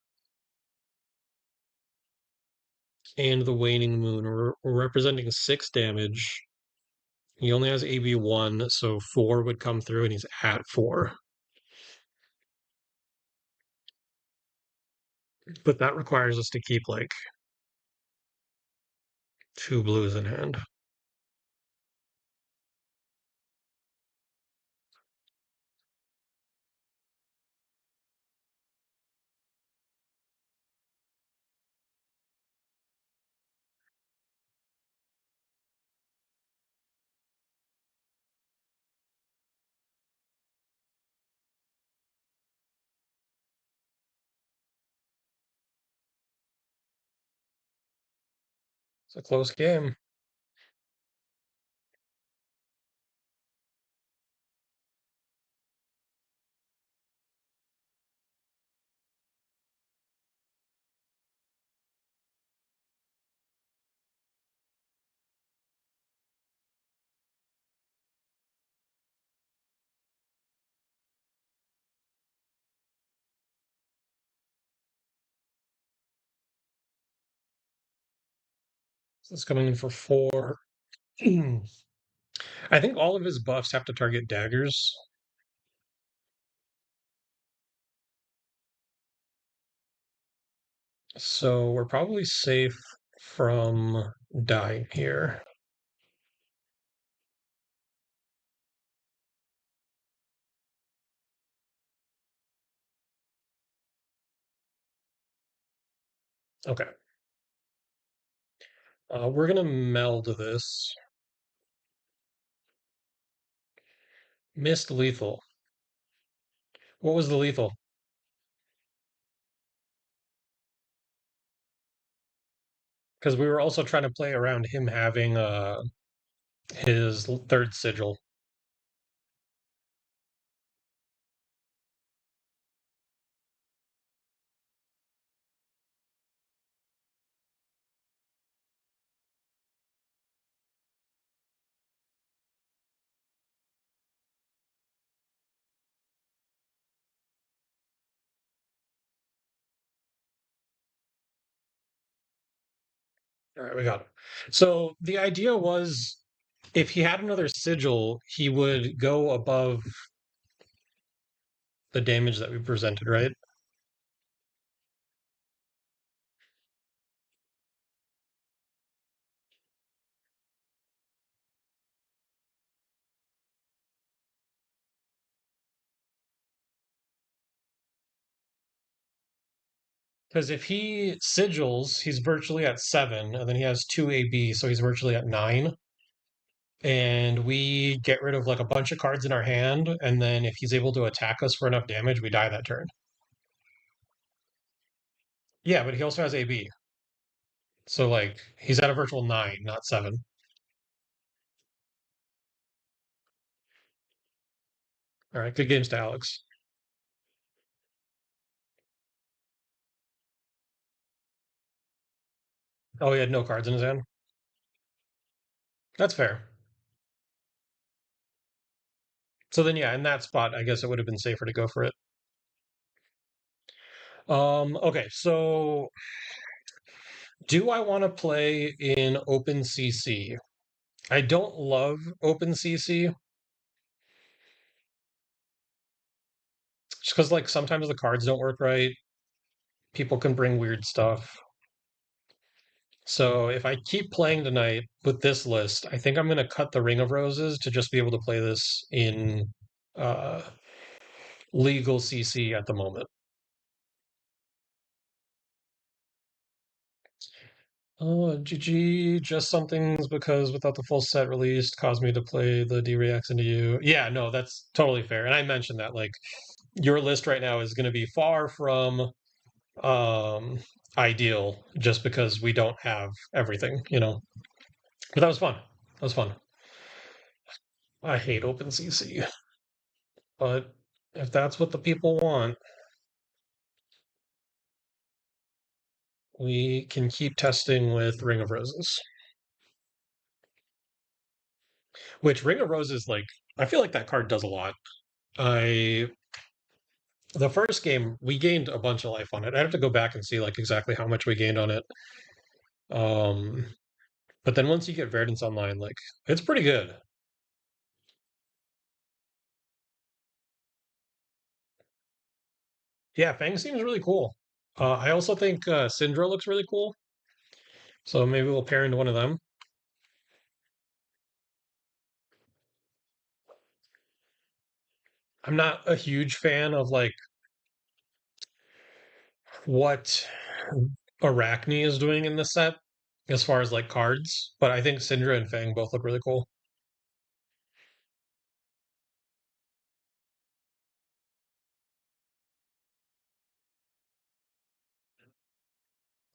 and the Waning Moon. We're representing 6 damage. He only has AB1, so 4 would come through, and he's at 4. But that requires us to keep like 2 blues in hand. It's a close game. So it's coming in for 4. I think all of his buffs have to target daggers. So we're probably safe from dying here. Okay. We're gonna meld this. Missed lethal. What was the lethal? Because we were also trying to play around him having his third sigil. All right, we got it. So the idea was if he had another sigil, he would go above the damage that we presented, right? Because if he sigils, he's virtually at 7, and then he has 2 AB, so he's virtually at 9. And we get rid of like a bunch of cards in our hand, and then if he's able to attack us for enough damage, we die that turn. Yeah, but he also has AB. So like he's at a virtual 9, not 7. All right, good games to Alex. Oh, he had no cards in his hand. That's fair. So then, yeah, in that spot, I guess it would have been safer to go for it. Okay, so do I want to play in OpenCC? I don't love OpenCC just because like sometimes the cards don't work right. People can bring weird stuff. So if I keep playing tonight with this list, I think I'm going to cut the Ring of Roses to just be able to play this in uh, legal CC at the moment. Oh, GG, just some things because without the full set released caused me to play the D-Reacts into you. Yeah, no, that's totally fair. And I mentioned that like your list right now is going to be far from um ideal just because we don't have everything. But that was fun. That was fun. I hate OpenCC, but if that's what the people want, we can keep testing with Ring of Roses. Which Ring of Roses, like, I feel like that card does a lot. I The first game we gained a bunch of life on it. I have to go back and see like exactly how much we gained on it. Um, but then once you get Verdance online, like it's pretty good. Yeah, Fang seems really cool. I also think Syndra looks really cool, so maybe we'll pair into one of them. I'm not a huge fan of like what Arachne is doing in this set as far as like cards, but I think Syndra and Fang both look really cool.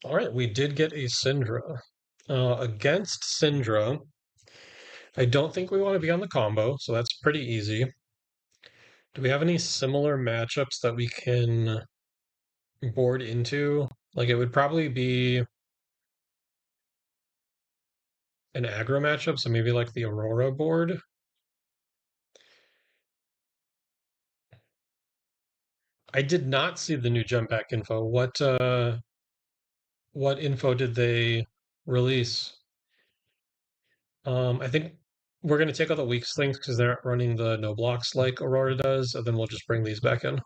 All right, we did get a Syndra. Against Syndra, I don't think we want to be on the combo, so that's pretty easy. Do we have any similar matchups that we can board into? Like it would probably be an aggro matchup, so maybe like the Aurora board. I did not see the new jump back info. What info did they release? I think we're gonna take all the weak links because they're not running the no blocks like Aurora does, and then we'll just bring these back in.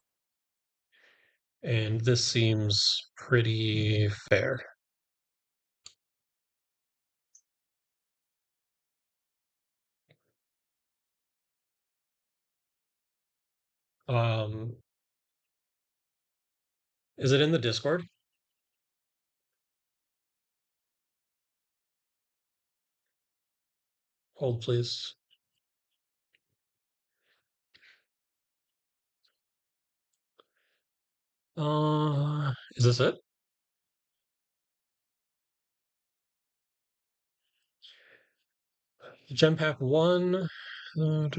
And this seems pretty fair. Um, is it in the Discord? Hold please. Is this it? Gem pack one. So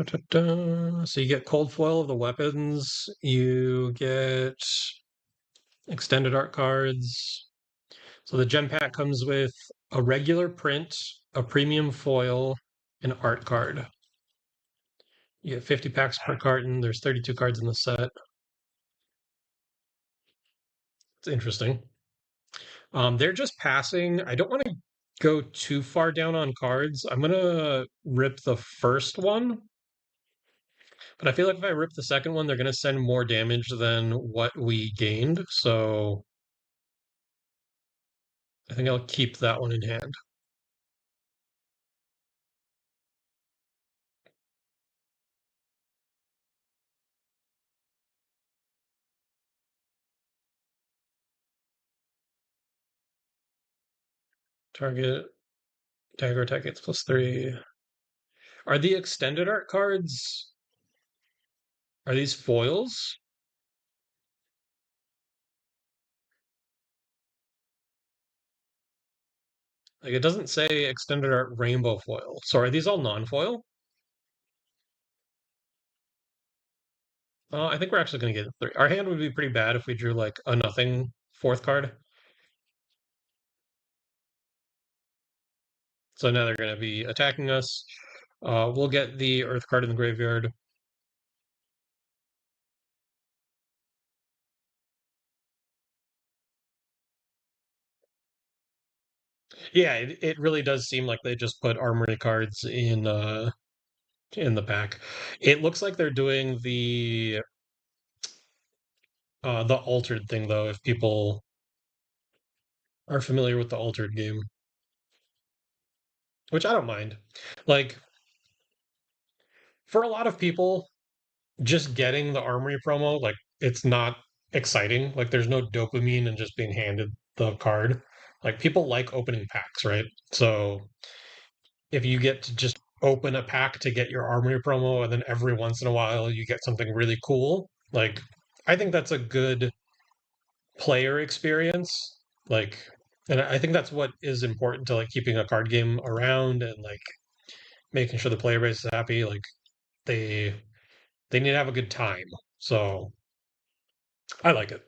you get cold foil of the weapons. You get extended art cards. So the gem pack comes with a regular print, a premium foil, an art card. You get 50 packs per carton. There's 32 cards in the set. It's interesting. They're just passing. I don't want to go too far down on cards. I'm gonna rip the first one, but I feel like if I rip the second one, they're gonna send more damage than what we gained. So I think I'll keep that one in hand. Target dagger attack gets +3. Are the extended art cards? Are these foils? Like it doesn't say extended art rainbow foil. So are these all non-foil? I think we're actually going to get 3. Our hand would be pretty bad if we drew like a nothing fourth card. So now they're going to be attacking us. We'll get the Earth card in the graveyard. Yeah, it really does seem like they just put armory cards in the pack. It looks like they're doing the altered thing though, if people are familiar with the altered game, which I don't mind. Like for a lot of people, just getting the armory promo, like it's not exciting. Like there's no dopamine in just being handed the card. Like people like opening packs, right? So if you get to just open a pack to get your armory promo and then every once in a while you get something really cool, like I think that's a good player experience. Like and I think that's what is important to like keeping a card game around and like making sure the player base is happy. Like they they need to have a good time. So I like it.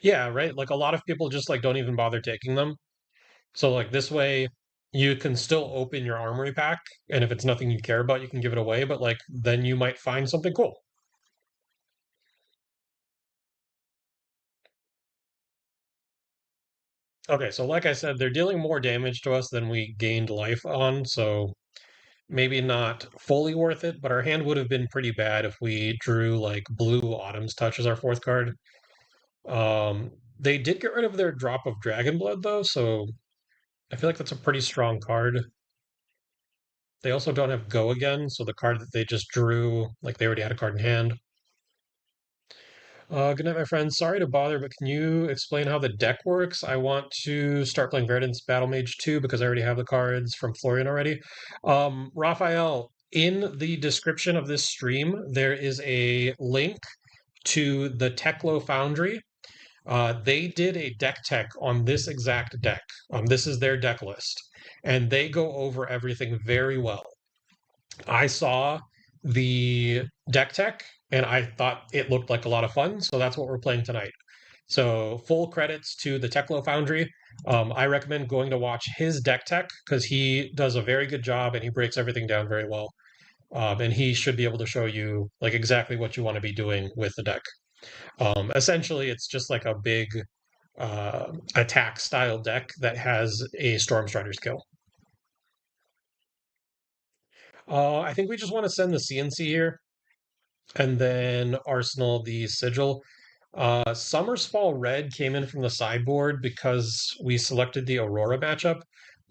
Yeah, right. Like a lot of people just like don't even bother taking them. So like this way, you can still open your armory pack, and if it's nothing you care about, you can give it away, but like then you might find something cool. Okay, so like I said, they're dealing more damage to us than we gained life on, so maybe not fully worth it, but our hand would have been pretty bad if we drew like blue Autumn's Touch as our fourth card. They did get rid of their drop of Dragon Blood though, so I feel like that's a pretty strong card. They also don't have Go again, so the card that they just drew, like they already had a card in hand. Good night, my friend. Sorry to bother, but can you explain how the deck works? I want to start playing Verdance Battle Mage 2 because I already have the cards from Florian already. Raphael, in the description of this stream, there is a link to the Teklo Foundry. They did a deck tech on this exact deck. This is their deck list, and they go over everything very well. I saw the deck tech and I thought it looked like a lot of fun, so that's what we're playing tonight. So full credits to the Teklo Foundry. I recommend going to watch his deck tech because he does a very good job and he breaks everything down very well. And he should be able to show you like exactly what you want to be doing with the deck. Essentially, it's just like a big attack style deck that has a Storm Strider skill. I think we just want to send the CNC here and then Arsenal the Sigil. Summer's Fall Red came in from the sideboard because we selected the Aurora matchup.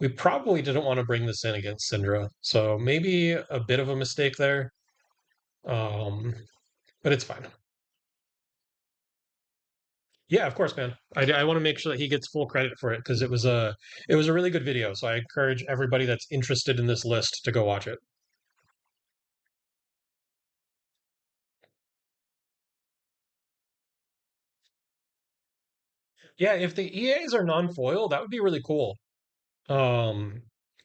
We probably didn't want to bring this in against Syndra, so maybe a bit of a mistake there. Um, but it's fine. Yeah, of course, man. I want to make sure that he gets full credit for it because it was a really good video. So I encourage everybody that's interested in this list to go watch it. Yeah, if the EAs are non-foil, that would be really cool. Um,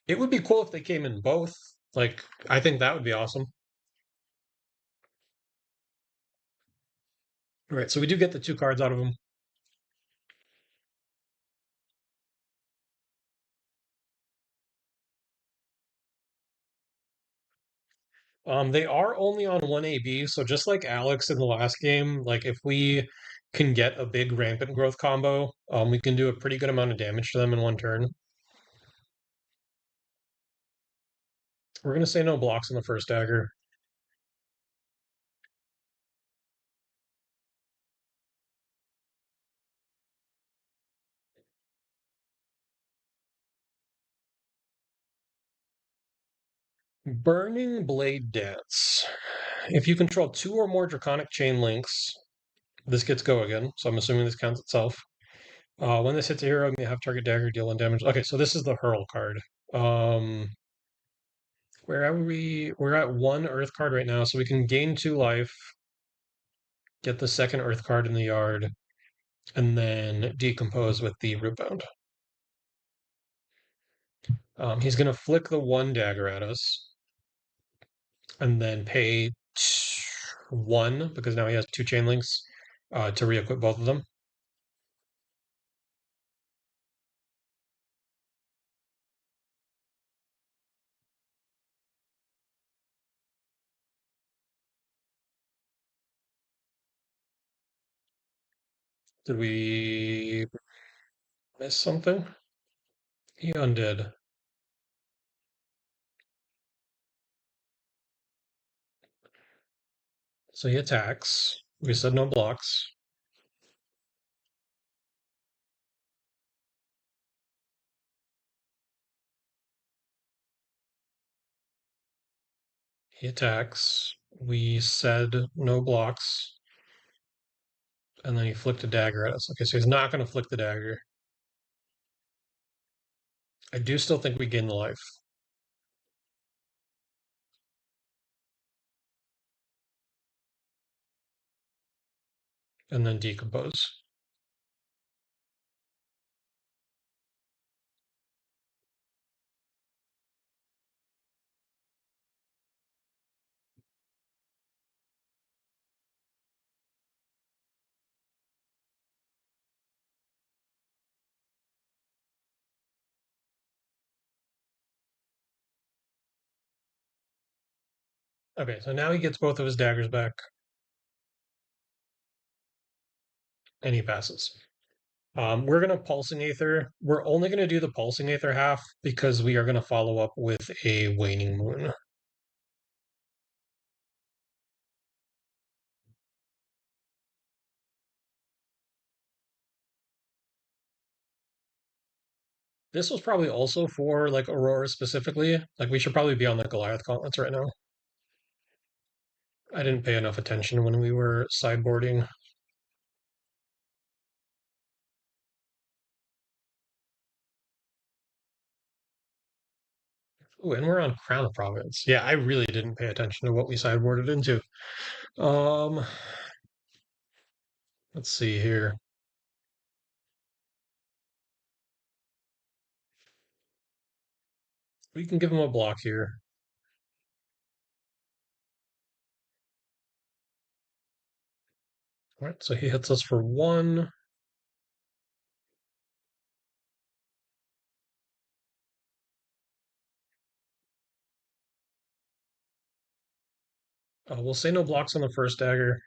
it would be cool if they came in both. Like, I think that would be awesome. All right, so we do get the two cards out of them. They are only on one AB, so just like Alex in the last game, like if we can get a big rampant growth combo, we can do a pretty good amount of damage to them in one turn. We're gonna say no blocks on the first dagger. Burning Blade Dance. If you control two or more Draconic Chain Links, this gets go again, so I'm assuming this counts itself. When this hits a hero, you may have target dagger deal 1 damage. Okay, so this is the Hurl card. Where are we? We're at one Earth card right now, so we can gain 2 life, get the second Earth card in the yard, and then decompose with the Rootbound. He's going to flick the 1 dagger at us, and then pay 1 because now he has 2 chain links to re-equip both of them. Did we miss something? He undid. So he attacks. We said no blocks. He attacks. We said no blocks. And then he flicked a dagger at us. Okay, so he's not going to flick the dagger. I do still think we gain the life. And then decompose. Okay, so now he gets both of his daggers back, and he passes. We're going to Pulsing Aether. We're only going to do the Pulsing Aether half because we are going to follow up with a Waning Moon. This was probably also for like Aurora specifically. Like we should probably be on the Goliath Gauntlets right now. I didn't pay enough attention when we were sideboarding. Ooh, and we're on Crown Province. Yeah, I really didn't pay attention to what we sideboarded into. Um, let's see here. We can give him a block here. All right, so he hits us for one. We'll say no blocks on the first dagger.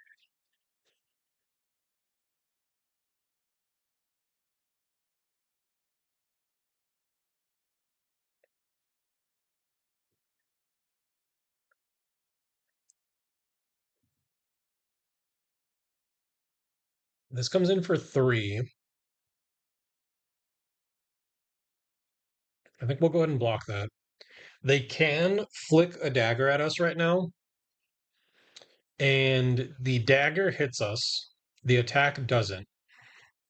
This comes in for three. I think we'll go ahead and block that. They can flick a dagger at us right now, and the dagger hits us. The attack doesn't.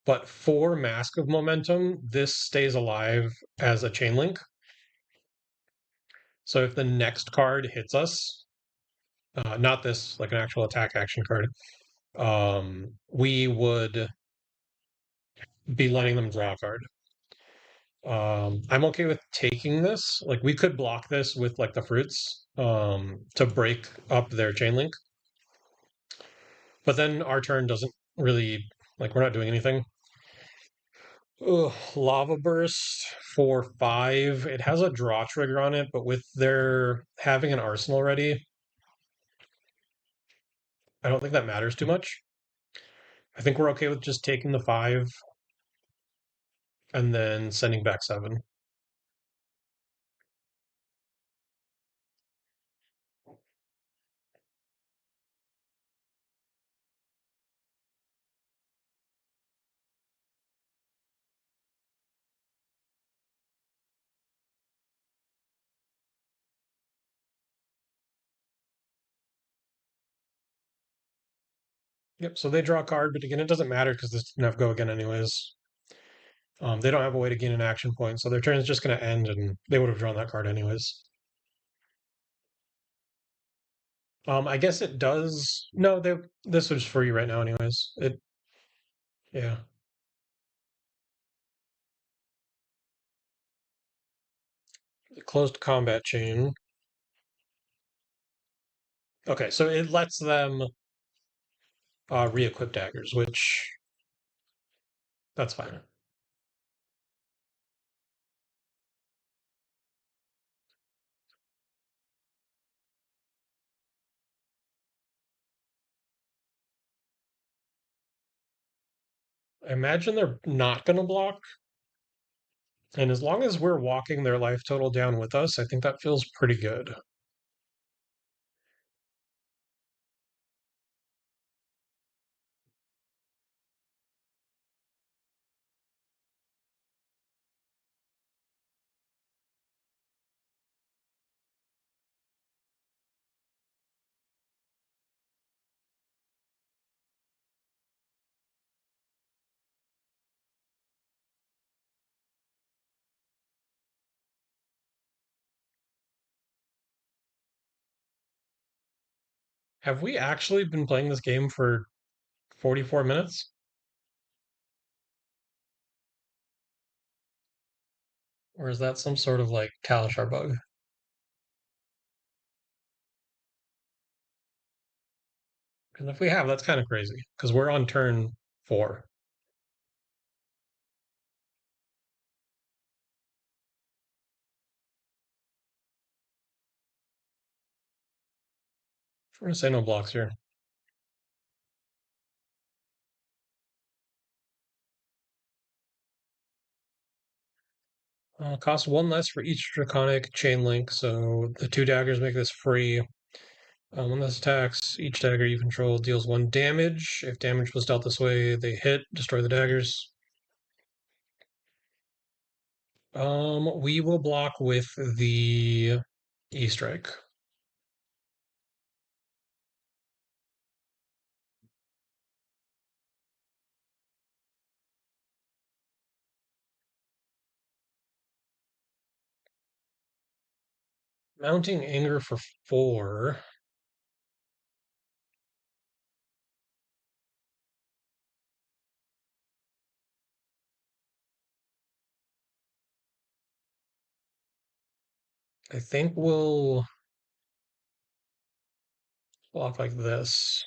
But for Mask of Momentum, this stays alive as a chain link. So if the next card hits us, not this, like an actual attack action card, we would be letting them draw a card. I'm okay with taking this. Like we could block this with like the fruits to break up their chain link, but then our turn doesn't really like we're not doing anything. Ugh, Lava Burst for 5. It has a draw trigger on it, but with their having an arsenal ready, I don't think that matters too much. I think we're okay with just taking the 5 and then sending back 7. Yep, so they draw a card, but again, it doesn't matter because this didn't have go again anyways. They don't have a way to gain an action point, so their turn is just going to end, and they would have drawn that card anyways. I guess it does. No, this was free right now anyways. Yeah. Closed combat chain. Okay, so it lets them re-equip daggers, which that's fine. I imagine they're not going to block, and as long as we're walking their life total down with us, I think that feels pretty good. Have we actually been playing this game for 44 minutes? Or is that some sort of like Kalashar bug? Because if we have, that's kind of crazy. Because we're on turn 4. We're gonna say no blocks here. Cost one less for each draconic chain link, so the two daggers make this free. When this attacks, each dagger you control deals one damage. If damage was dealt this way, they hit, destroy the daggers. We will block with the E strike. Mounting anger for 4. I think we'll block like this.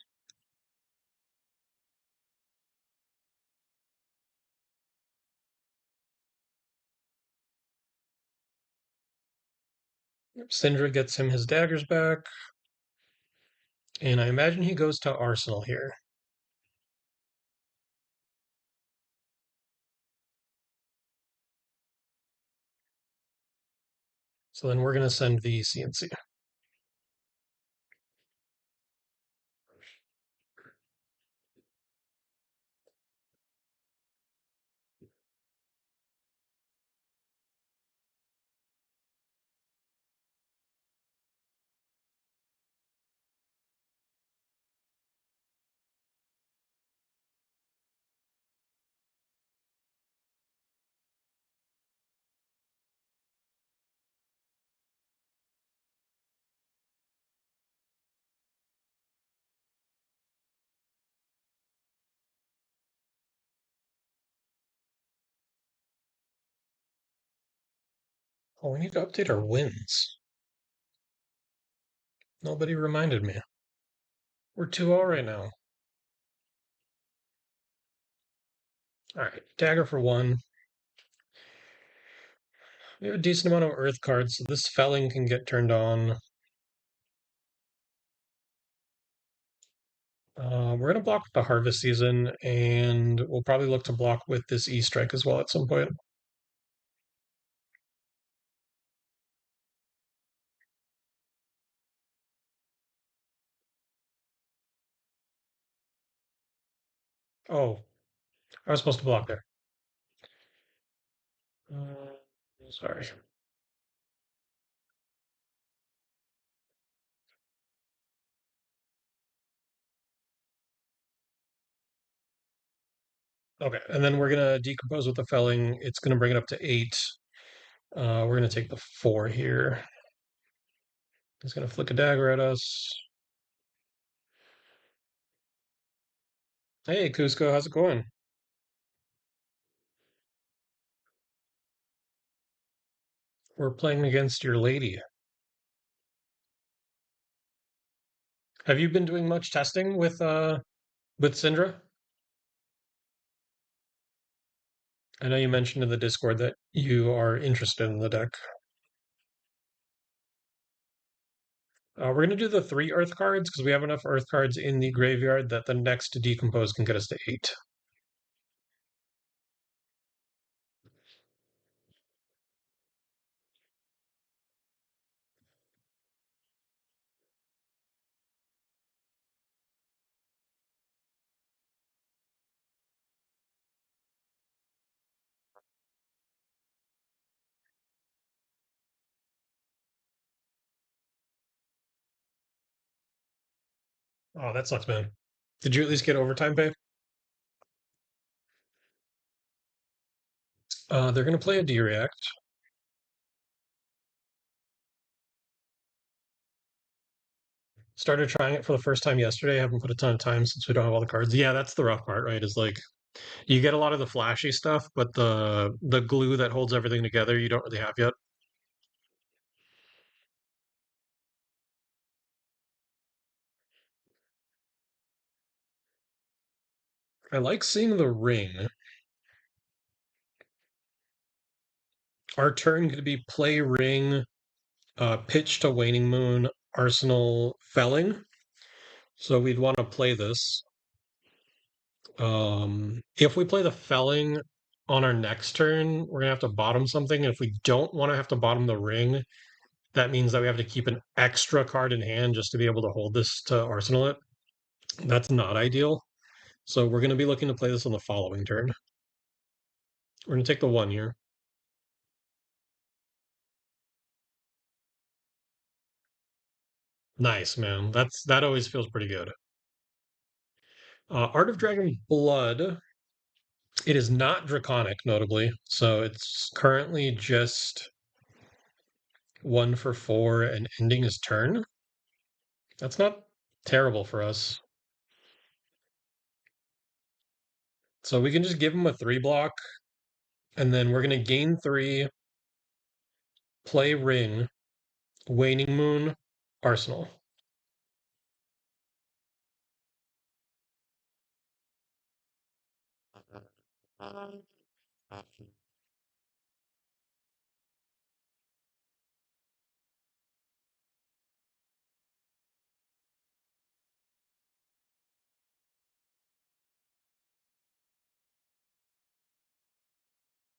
Syndra gets him his daggers back, and I imagine he goes to Arsenal here. So then we're going to send the CNC. Oh, we need to update our wins. Nobody reminded me. We're 2-0 right now. All right, dagger for 1. We have a decent amount of earth cards, so this felling can get turned on. We're going to block with the harvest season, and we'll probably look to block with this E strike as well at some point. Oh, I was supposed to block there. Sorry. Okay, and then we're gonna decompose with the felling. It's gonna bring it up to 8. We're gonna take the 4 here. He's gonna flick a dagger at us. Hey, Cusco, how's it going? We're playing against your lady. Have you been doing much testing with Syndra? I know you mentioned in the Discord that you are interested in the deck. We're gonna do the 3 Earth cards because we have enough Earth cards in the graveyard that the next decompose can get us to 8. Oh, that sucks, man. Did you at least get overtime pay? They're gonna play a D-React. Started trying it for the first time yesterday. I haven't put a ton of time since we don't have all the cards. Yeah, that's the rough part, right? Is like you get a lot of the flashy stuff, but the glue that holds everything together you don't really have yet. I like seeing the ring. Our turn could be play ring, pitch to waning moon, arsenal felling. So we'd want to play this. If we play the felling on our next turn, we're gonna have to bottom something. And if we don't want to have to bottom the ring, that means that we have to keep an extra card in hand just to be able to hold this to arsenal it. That's not ideal. So we're going to be looking to play this on the following turn. We're going to take the 1 here. Nice, man. That always feels pretty good. Art of Dragon Blood. It is not draconic, notably. So it's currently just 1 for 4 and ending his turn. That's not terrible for us. So we can just give him a 3 block, and then we're going to gain 3, play Ring, Waning Moon, Arsenal.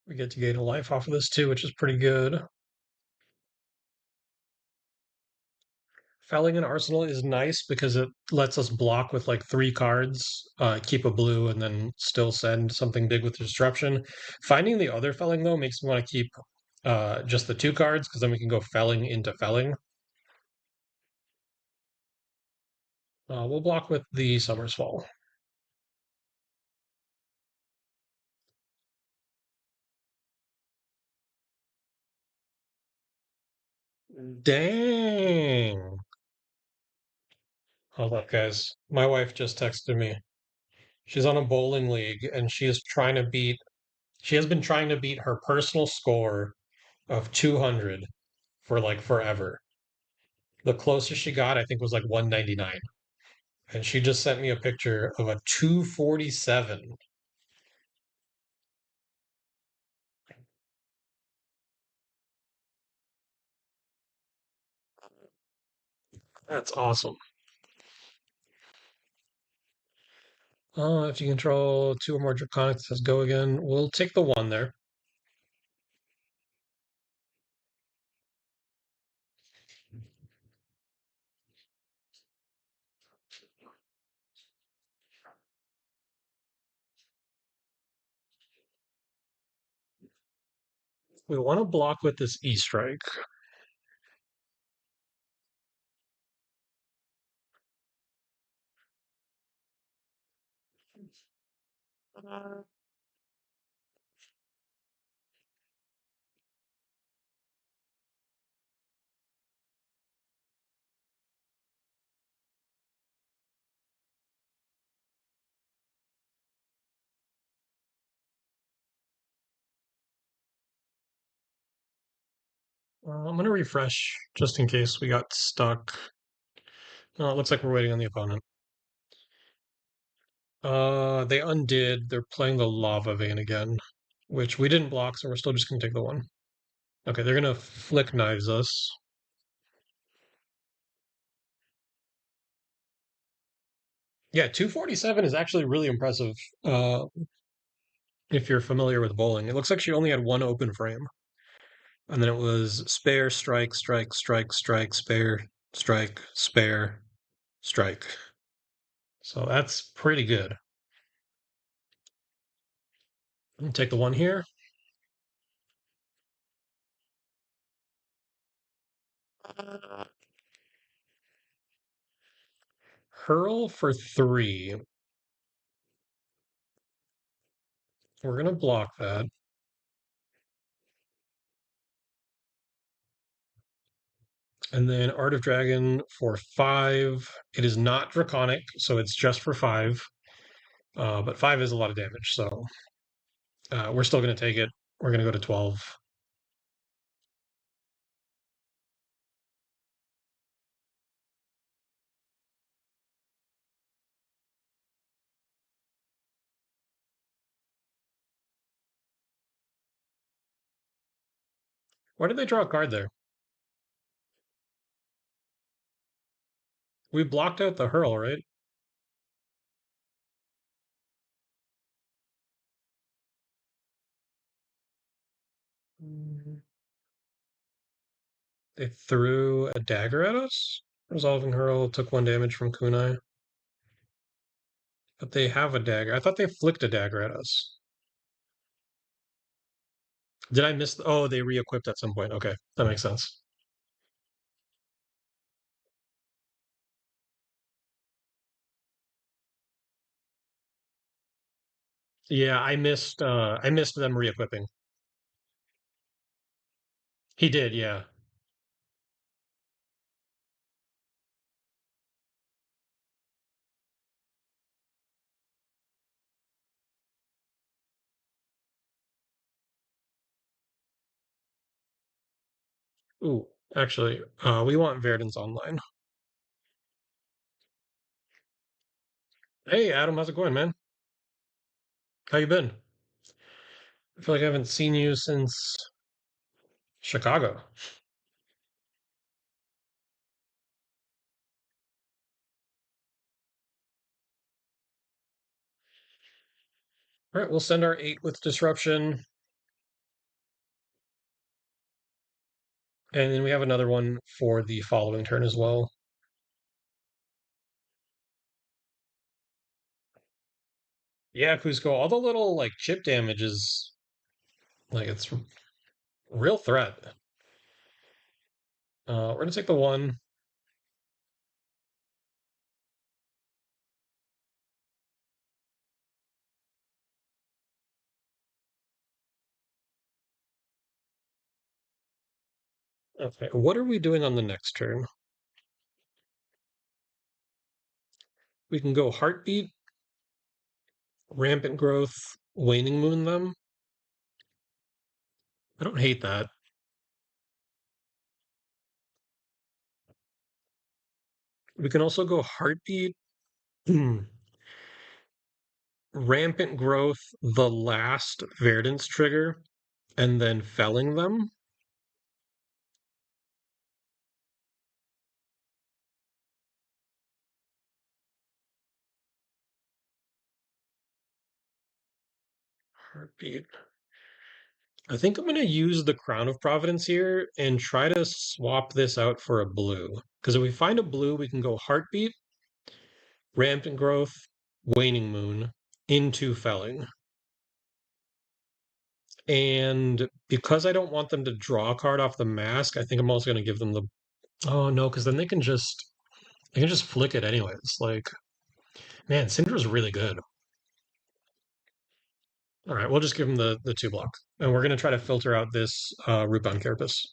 We get to gain a life off of this too, which is pretty good. Felling an Arsenal is nice because it lets us block with like 3 cards, keep a blue, and then still send something big with disruption. Finding the other Felling, though, makes me want to keep just the 2 cards because then we can go Felling into Felling. We'll block with the Summer's Fall. Dang. Hold up, guys. My wife just texted me. She's on a bowling league and she has been trying to beat her personal score of 200 for like forever. The closest she got, I think, was like 199. And she just sent me a picture of a 247. That's awesome. If you control 2 or more draconics, it says go again. We'll take the 1 there. We want to block with this E strike. I'm going to refresh just in case we got stuck. No, it looks like we're waiting on the opponent. They undid. They're playing the Lava Vein again, which we didn't block, so we're still just going to take the 1. Okay, they're going to Flick Knives us. Yeah, 247 is actually really impressive. If you're familiar with bowling, it looks like she only had 1 open frame. And then it was spare, strike, strike, strike, strike, spare, strike, spare, strike. So that's pretty good. Take the 1 here. Hurl for 3. We're going to block that. And then Art of Dragon for 5. It is not draconic, so it's just for 5. But 5 is a lot of damage, so we're still going to take it. We're going to go to 12. Why did they draw a card there? We blocked out the hurl, right? They threw a dagger at us. Resolving Hurl took 1 damage from Kunai. But they have a dagger. I thought they flicked a dagger at us. Did I miss? Oh, they re-equipped at some point. Okay, that makes sense. Yeah, I missed. I missed them re-equipping. He did. Yeah. Ooh, actually, we want Verdance online. Hey, Adam, how's it going, man? How you been? I feel like I haven't seen you since Chicago. All right, we'll send our 8 with disruption, and then we have another one for the following turn as well. Yeah, Cusco, all the little like chip damage is like it's real threat. We're gonna take the 1. Okay, what are we doing on the next turn? We can go Heartbeat, Rampant Growth, Waning Moon them. I don't hate that. We can also go Heartbeat, Rampant Growth, the last Verdance trigger, and then felling them. Heartbeat. I think I'm going to use the Crown of Providence here and try to swap this out for a blue. Because if we find a blue, we can go Heartbeat, Rampant Growth, Waning Moon into felling. And because I don't want them to draw a card off the mask, I think I'm also going to give them the. Oh no, because then they can just flick it anyways. Like, man, Syndra's really good. All right, we'll just give him the 2 block, and we're going to try to filter out this Rootbound Carapace.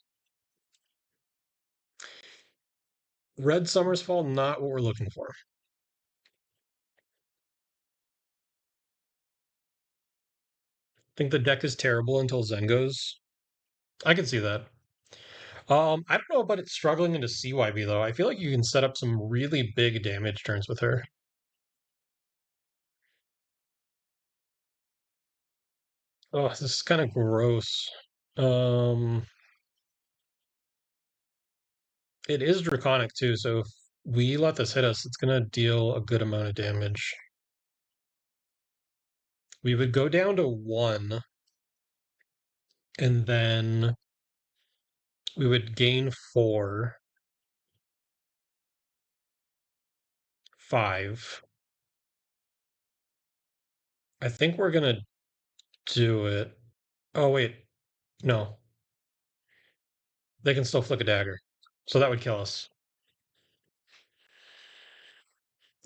Red Summer's Fall, not what we're looking for. I think the deck is terrible until Zen goes. I can see that. I don't know about it struggling into CYB though. I feel like you can set up some really big damage turns with her. Oh, this is kind of gross. Um, it is draconic too, so if we let this hit us, it's gonna deal a good amount of damage. We would go down to 1, and then we would gain 4, 5. I think we're gonna do it. Oh wait, no, they can still flick a dagger, so that would kill us.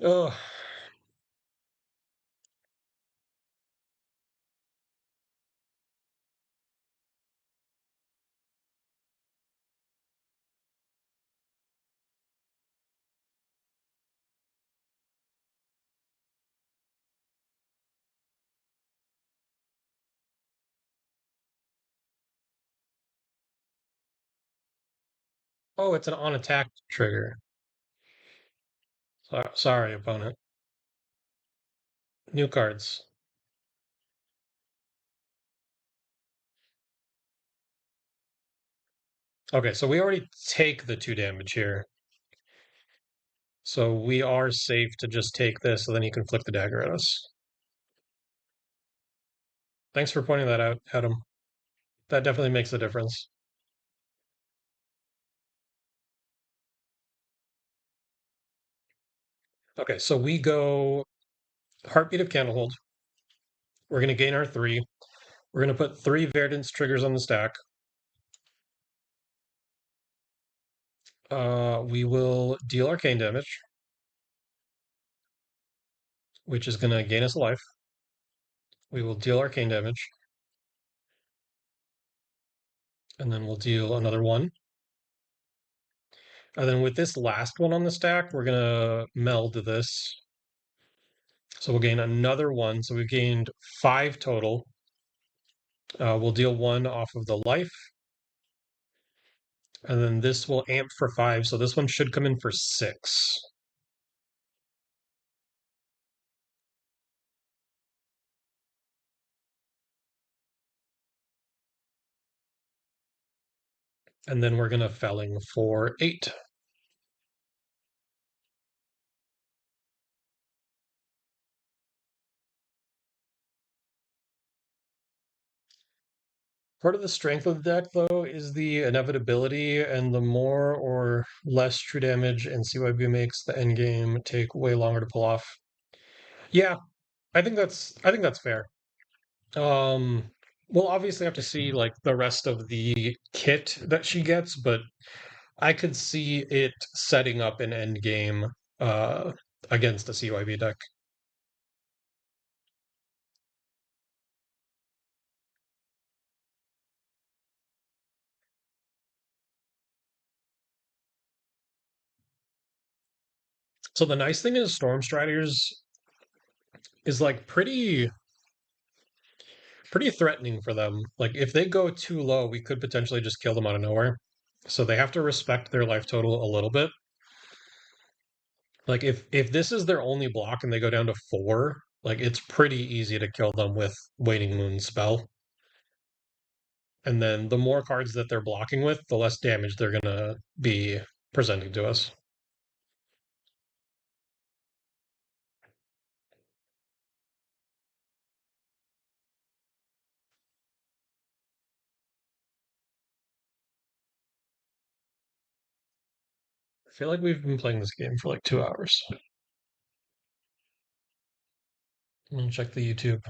Oh, oh, it's an on attack trigger. Sorry, opponent. New cards. Okay, so we already take the 2 damage here. So we are safe to just take this, so then he can flick the dagger at us. Thanks for pointing that out, Adam. That definitely makes a difference. Okay, so we go Heartbeat of Candlehold. We're going to gain our 3. We're going to put 3 Verdance triggers on the stack. We will deal arcane damage, which is going to gain us a life. We will deal arcane damage, and then we'll deal another 1. And then with this last one on the stack, we're going to meld this. So we'll gain another 1. So we've gained 5 total. We'll deal 1 off of the life. And then this will amp for 5. So this one should come in for 6. And then we're going to felling for 8. Part of the strength of the deck, though, is the inevitability, and the more or less true damage and CYB makes the end game take way longer to pull off. Yeah, I think that's fair. Um, we'll obviously have to see like the rest of the kit that she gets, but I could see it setting up an end game uh against the CYB deck. So the nice thing is Storm Striders is like pretty threatening for them. Like if they go too low, we could potentially just kill them out of nowhere. So they have to respect their life total a little bit. Like if this is their only block and they go down to 4, like it's pretty easy to kill them with Waning Moon spell. And then the more cards that they're blocking with, the less damage they're gonna be presenting to us. I feel like we've been playing this game for like 2 hours. Let me check the YouTube.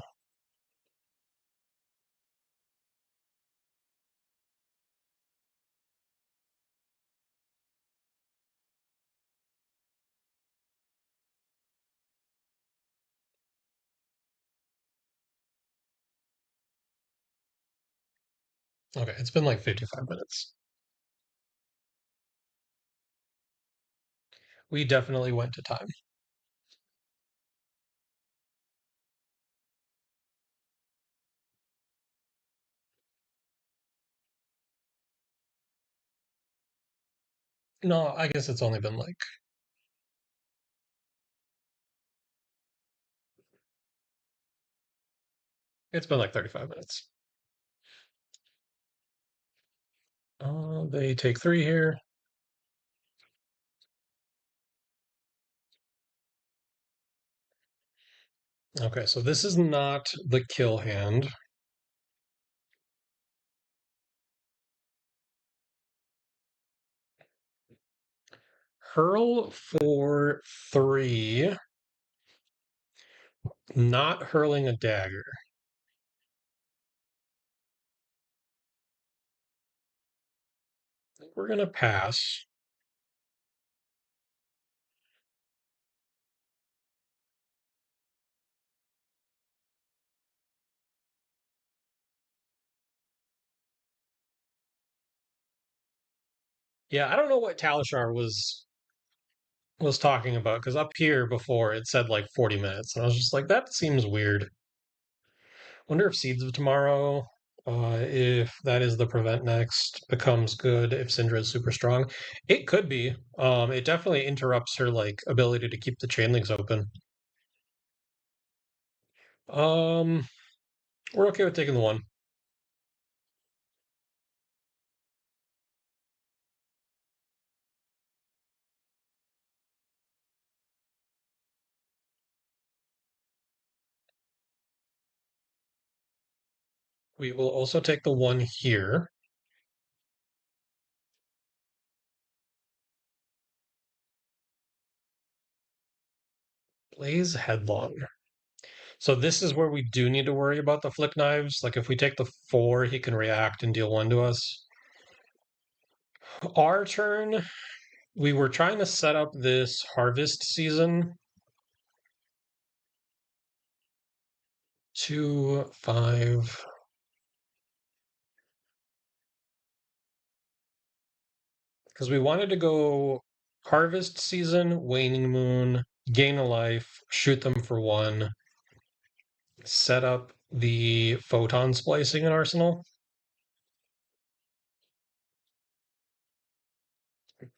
Okay, it's been like 55 minutes. We definitely went to time. No, I guess it's only been like it's been like 35 minutes. They take 3 here. Okay, so this is not the kill hand. Hurl for 3, not hurling a dagger. We're gonna pass. Yeah, I don't know what Talishar was talking about because up here before it said like 40 minutes, and I was just like, that seems weird. Wonder if Seeds of Tomorrow, if that is the prevent next, becomes good if Syndra is super strong. It could be. It definitely interrupts her like ability to keep the chain links open. Um, we're okay with taking the 1. We will also take the 1 here. Plays headlong. So this is where we do need to worry about the flick knives. Like if we take the 4, he can react and deal 1 to us. Our turn, we were trying to set up this harvest season. 2, 5. Because we wanted to go harvest season, waning moon, gain a life, shoot them for 1, set up the photon splicing in Arsenal.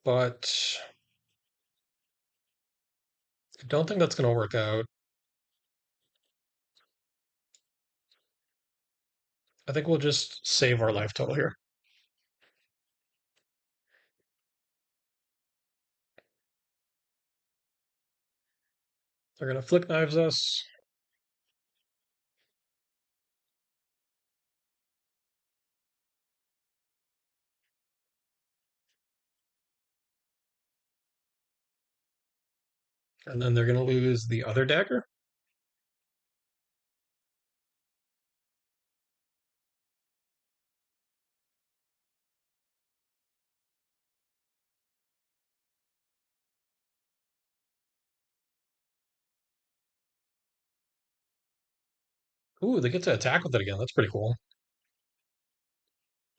But I don't think that's going to work out. I think we'll just save our life total here. They're going to flick knives us. And then they're going to lose the other dagger. Ooh, they get to attack with it again. That's pretty cool.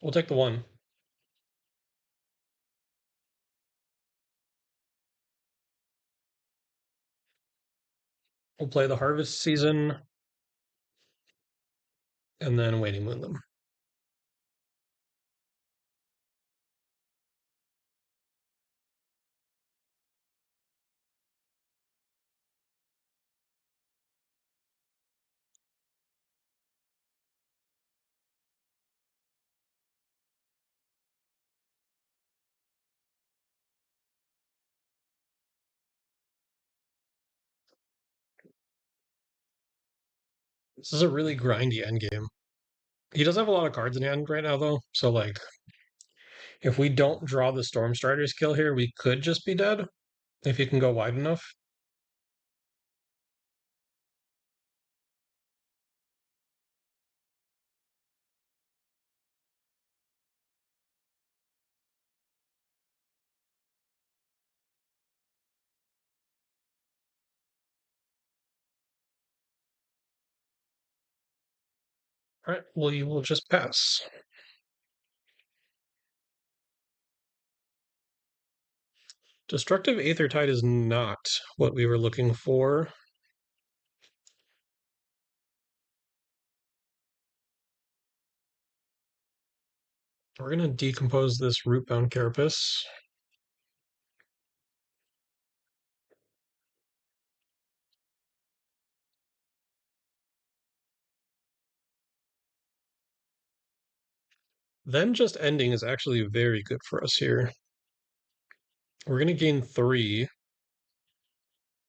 We'll take the 1. We'll play the harvest season and then waning moon them. This is a really grindy endgame. He does have a lot of cards in hand right now, though. So, like, if we don't draw the Stormstrider skill here, we could just be dead if he can go wide enough. All right, well, you will just pass. Destructive Aether Tide is not what we were looking for. We're going to decompose this Rootbound Carapace. Then just ending is actually very good for us here. We're going to gain 3,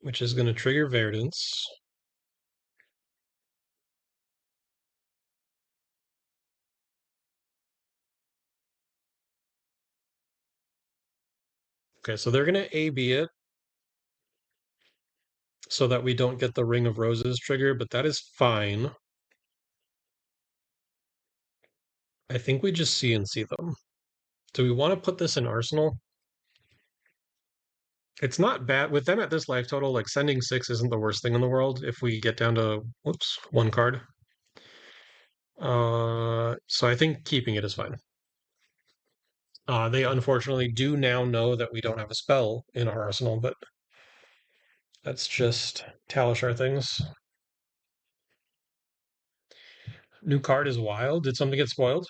which is going to trigger Verdance. Okay, so they're going to AB it so that we don't get the Ring of Roses trigger, but that is fine. I think we just CNC them. Do we want to put this in Arsenal? It's not bad. With them at this life total, like sending 6 isn't the worst thing in the world if we get down to, whoops, 1 card. So I think keeping it is fine. They unfortunately do now know that we don't have a spell in our arsenal, but that's just Talishar things. New card is wild. Did something get spoiled?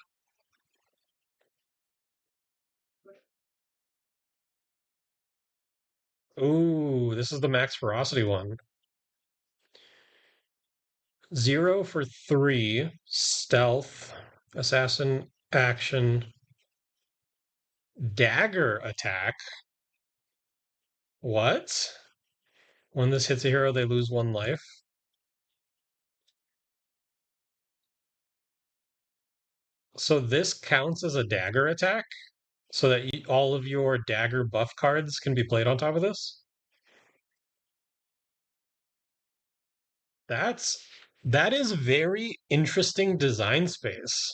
Ooh, this is the max ferocity one. 0 for 3, stealth, assassin, action, dagger attack. What? When this hits a hero, they lose 1 life. So this counts as a dagger attack, so that all of your dagger buff cards can be played on top of this. That's that is very interesting design space.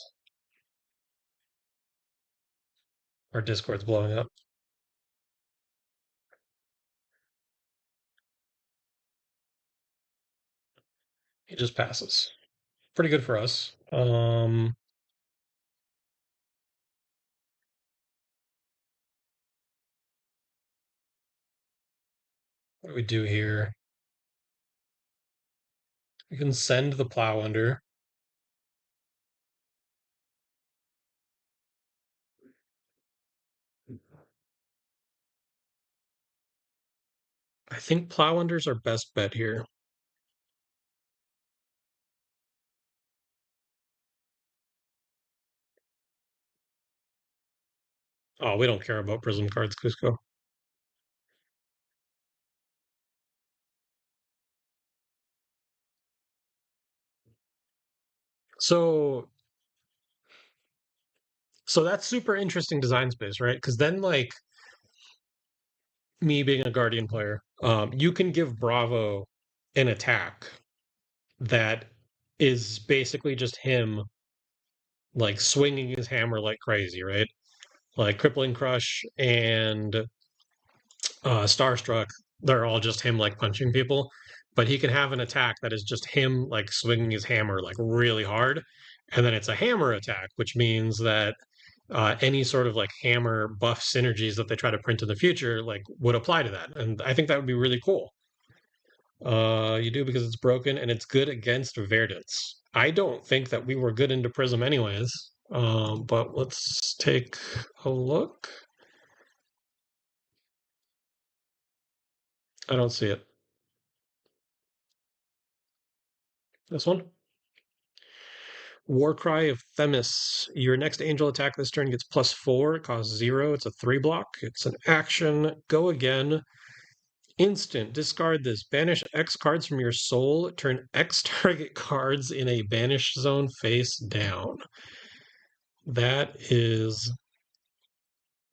Our Discord's blowing up. He just passes. Pretty good for us. What do we do here? We can send the plow under. I think plow under's our best bet here. Oh, we don't care about prism cards, Cusco. So so that's super interesting design space, right? Because then like me being a Guardian player, you can give Bravo an attack that is basically just him like swinging his hammer like crazy, right? Like Crippling Crush and Starstruck, they're all just him like punching people. But he can have an attack that is just him like swinging his hammer like really hard. And then it's a hammer attack, which means that any sort of like hammer buff synergies that they try to print in the future like would apply to that. And I think that would be really cool. You do because it's broken and it's good against Verdance. I don't think that we were good into Prism anyways. But let's take a look. I don't see it. This one? Warcry of Themis. Your next angel attack this turn gets +4. It costs 0. It's a 3 block. It's an action. Go again. Instant. Discard this. Banish X cards from your soul. Turn X target cards in a banished zone face down. That is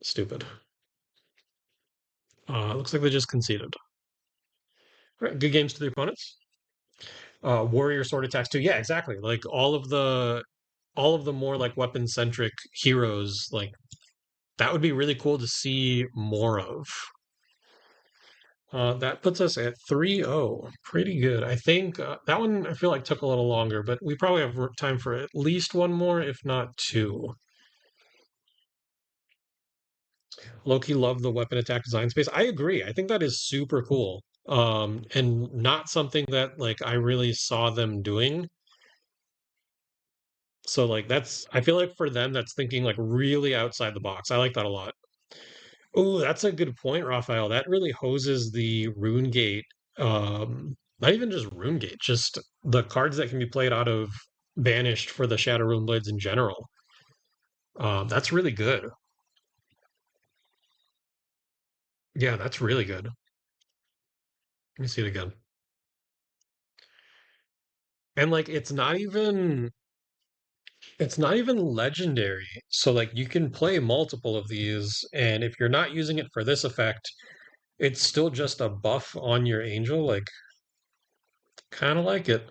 stupid. Looks like they just conceded. All right, good games to the opponents. Warrior sword attacks too. Yeah, exactly. Like all of the more like weapon centric heroes, like that would be really cool to see more of. That puts us at 3-0. Pretty good. I think that one I feel like took a little longer, but we probably have time for at least one more, if not two. Loki loved the weapon attack design space. I agree. I think that is super cool. And not something that like I really saw them doing. So like that's I feel like for them that's thinking like really outside the box. I like that a lot. Oh, that's a good point, Raphael. That really hoses the Rune Gate. Not even just Rune Gate, just the cards that can be played out of Banished for the Shadow Rune Blades in general. That's really good. Yeah, that's really good. Let me see it again. And like it's not even legendary. So like you can play multiple of these, and if you're not using it for this effect, it's still just a buff on your angel. Like kind of like it.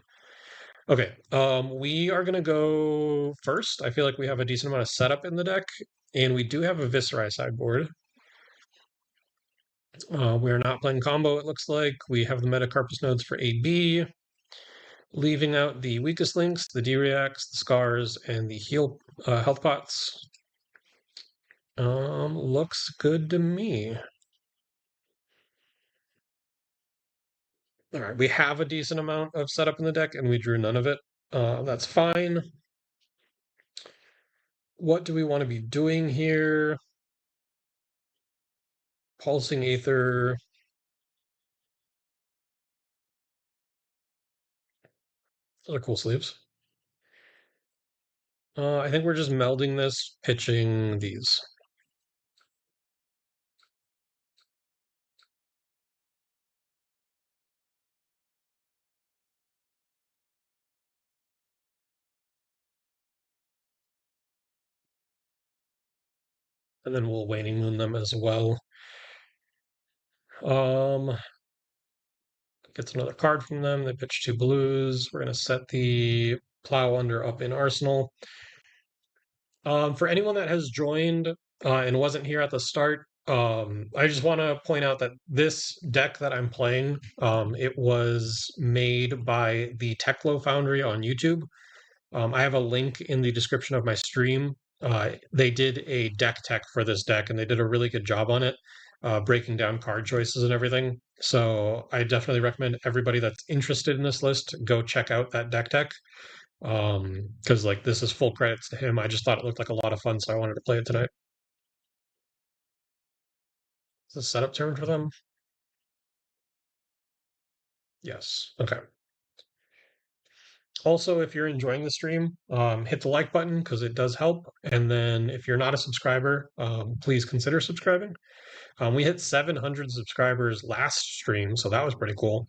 Okay, we are gonna go first. I feel like we have a decent amount of setup in the deck, and we do have a Viscerai sideboard. We are not playing combo, it looks like. We have the Metacarpus nodes for AB, leaving out the weakest links, the D-Reacts, the Scars, and the health pots. Looks good to me. All right, we have a decent amount of setup in the deck, and we drew none of it. That's fine. What do we want to be doing here? Pulsing Aether. Those are cool sleeves. I think we're just melding this, pitching these. And then we'll waning moon them as well. Um, Gets another card from them. They pitch two blues. We're going to set the Plow Under up in Arsenal. For anyone that has joined and wasn't here at the start, I just want to point out that this deck that I'm playing, it was made by the Teklo Foundry on YouTube. I have a link in the description of my stream. They did a deck tech for this deck, and they did a really good job on it, breaking down card choices and everything. So I definitely recommend everybody that's interested in this list go check out that deck tech. Because like this is full credits to him. I just thought it looked like a lot of fun, so I wanted to play it tonight. Is the setup turn for them? Yes. Okay. Also, if you're enjoying the stream, hit the like button because it does help. And then if you're not a subscriber, please consider subscribing. We hit 700 subscribers last stream, so that was pretty cool.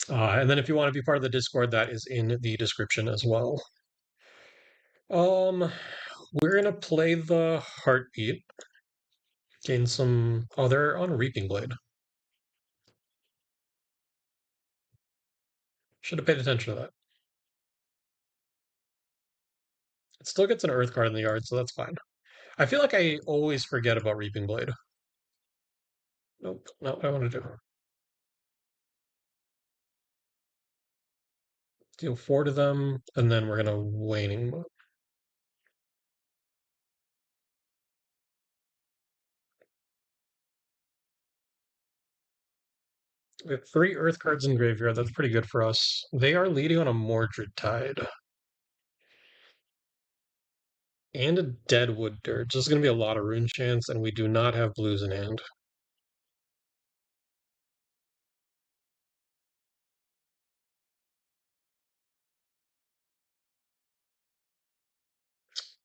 And then if you want to be part of the Discord, that is in the description as well. We're gonna play the Heartbeat. Gain some. Oh, they're on Reaping Blade. Should have paid attention to that. It still gets an Earth card in the yard, so that's fine. I feel like I always forget about Reaping Blade. Nope, not what I want to do. Deal four to them, and then we're gonna waning mode. We have three Earth cards in graveyard. That's pretty good for us. They are leading on a Mordred Tide. And a Deadwood Dirt. This is going to be a lot of rune chance, and we do not have blues in hand.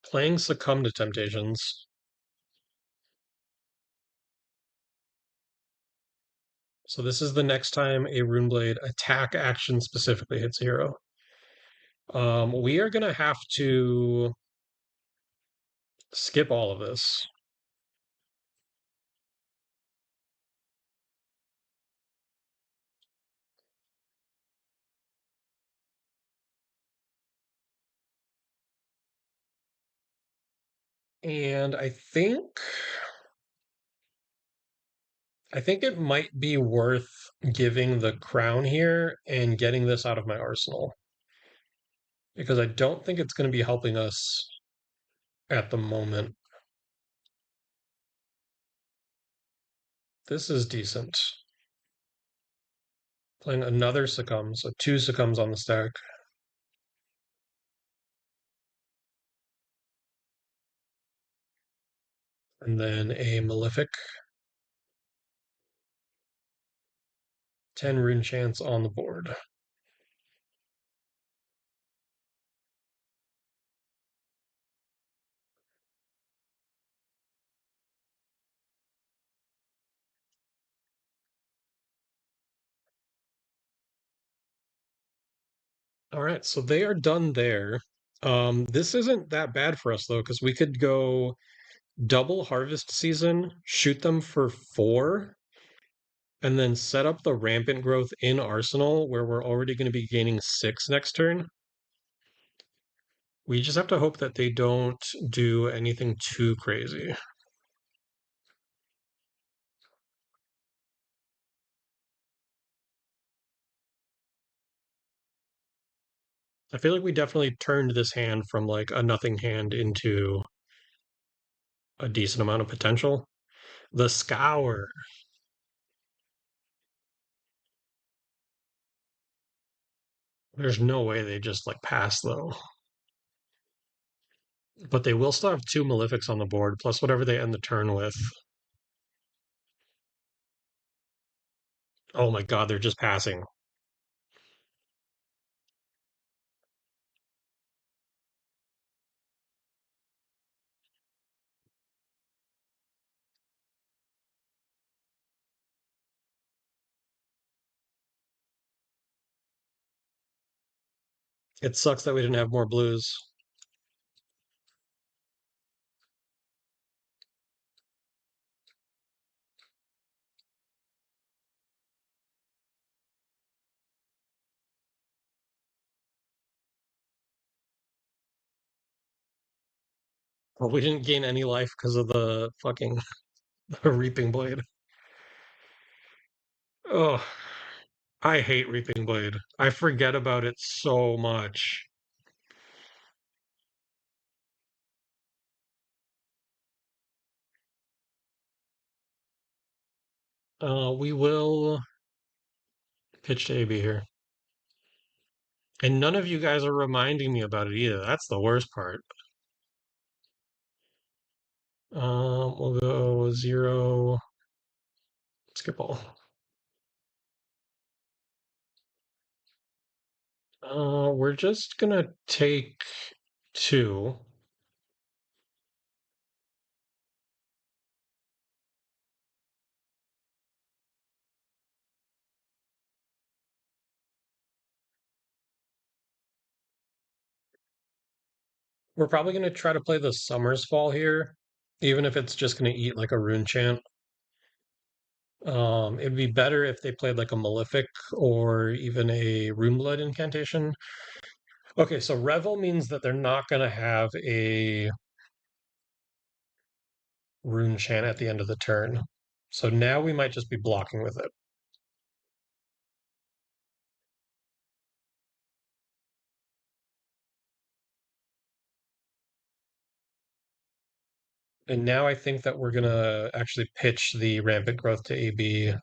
Playing Succumb to Temptations. So this is the next time a Runeblade attack action specifically hits a hero. We are going to have to skip all of this. And I think it might be worth giving the crown here and getting this out of my arsenal. Because I don't think it's going to be helping us at the moment. This is decent. Playing another Succumb, so two Succumbs on the stack. And then a Malefic. 10 rune chance on the board. All right, so they are done there. This isn't that bad for us though, because we could go double harvest season, shoot them for 4, and then set up the rampant growth in Arsenal where we're already going to be gaining 6 next turn. We just have to hope that they don't do anything too crazy. I feel like we definitely turned this hand from like a nothing hand into a decent amount of potential. The Scour. There's no way they just like pass though. But they will still have 2 Malefics on the board, plus whatever they end the turn with. Oh my god, they're just passing. It sucks that we didn't have more blues. Well, we didn't gain any life because of the fucking Reaping Blade. Oh, I hate Reaping Blade. I forget about it so much. We will pitch to AB here. And none of you guys are reminding me about it either. That's the worst part. We'll go 0, skip all. We're just gonna take 2. We're probably gonna try to play the Summer's Fall here, even if it's just gonna eat like a rune chant. It'd be better if they played like a Malefic or even a Runeblood incantation. Okay, so Revel means that they're not gonna have a rune chant at the end of the turn. So now we might just be blocking with it. And now I think that we're gonna actually pitch the Rampant Growth to AB.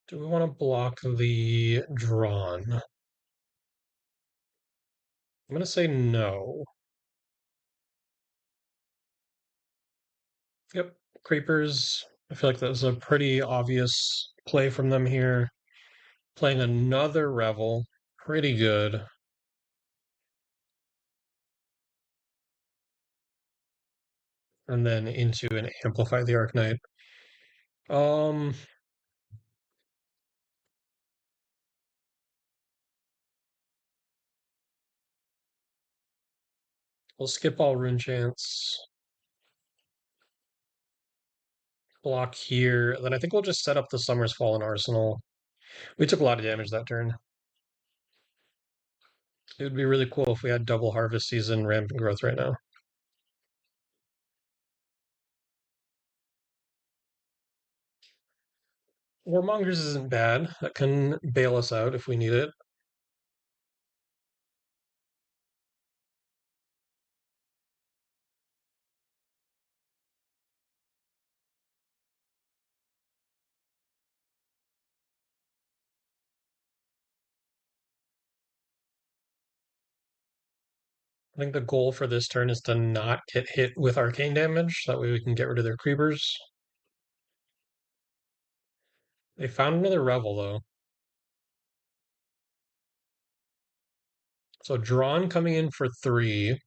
Do we want to block the Drawn? I'm gonna say no. Yep, Creepers. I feel like that was a pretty obvious play from them here. Playing another Revel, pretty good. And then into an Amplify the Arcanite. Um, we'll skip all Rune Chants, block here. Then I think we'll just set up the Summer's Fallen Arsenal. We took a lot of damage that turn. It would be really cool if we had double Harvest Season Rampant Growth right now. Warmongers isn't bad. That can bail us out if we need it. I think the goal for this turn is to not get hit with arcane damage. That way we can get rid of their creepers. They found another Revel though. So Drawn coming in for 3.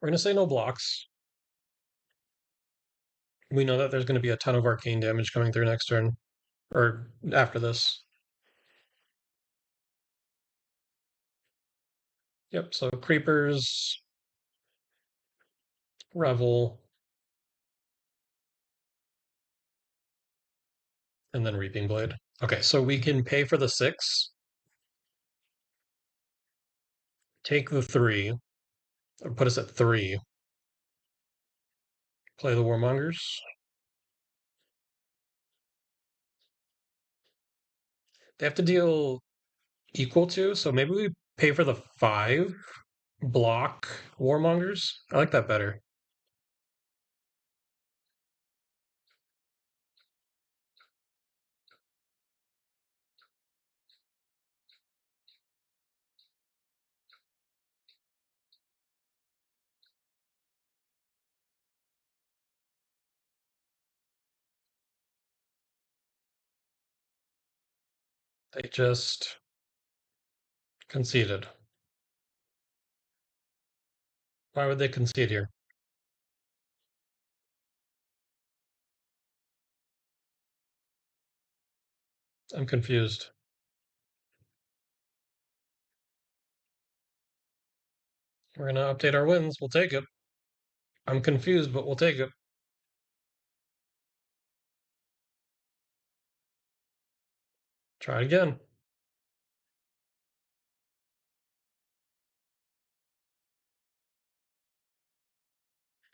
We're gonna say no blocks. We know that there's gonna be a ton of arcane damage coming through next turn. Or after this. Yep, so creepers, Revel, and then Reaping Blade. Okay, so we can pay for the 6, take the 3, or put us at 3, play the Warmongers. They have to deal equal to, so maybe we pay for the 5, block Warmongers. I like that better. They just conceded. Why would they concede here? I'm confused. We're gonna update our wins. We'll take it. I'm confused, but we'll take it. Try it again.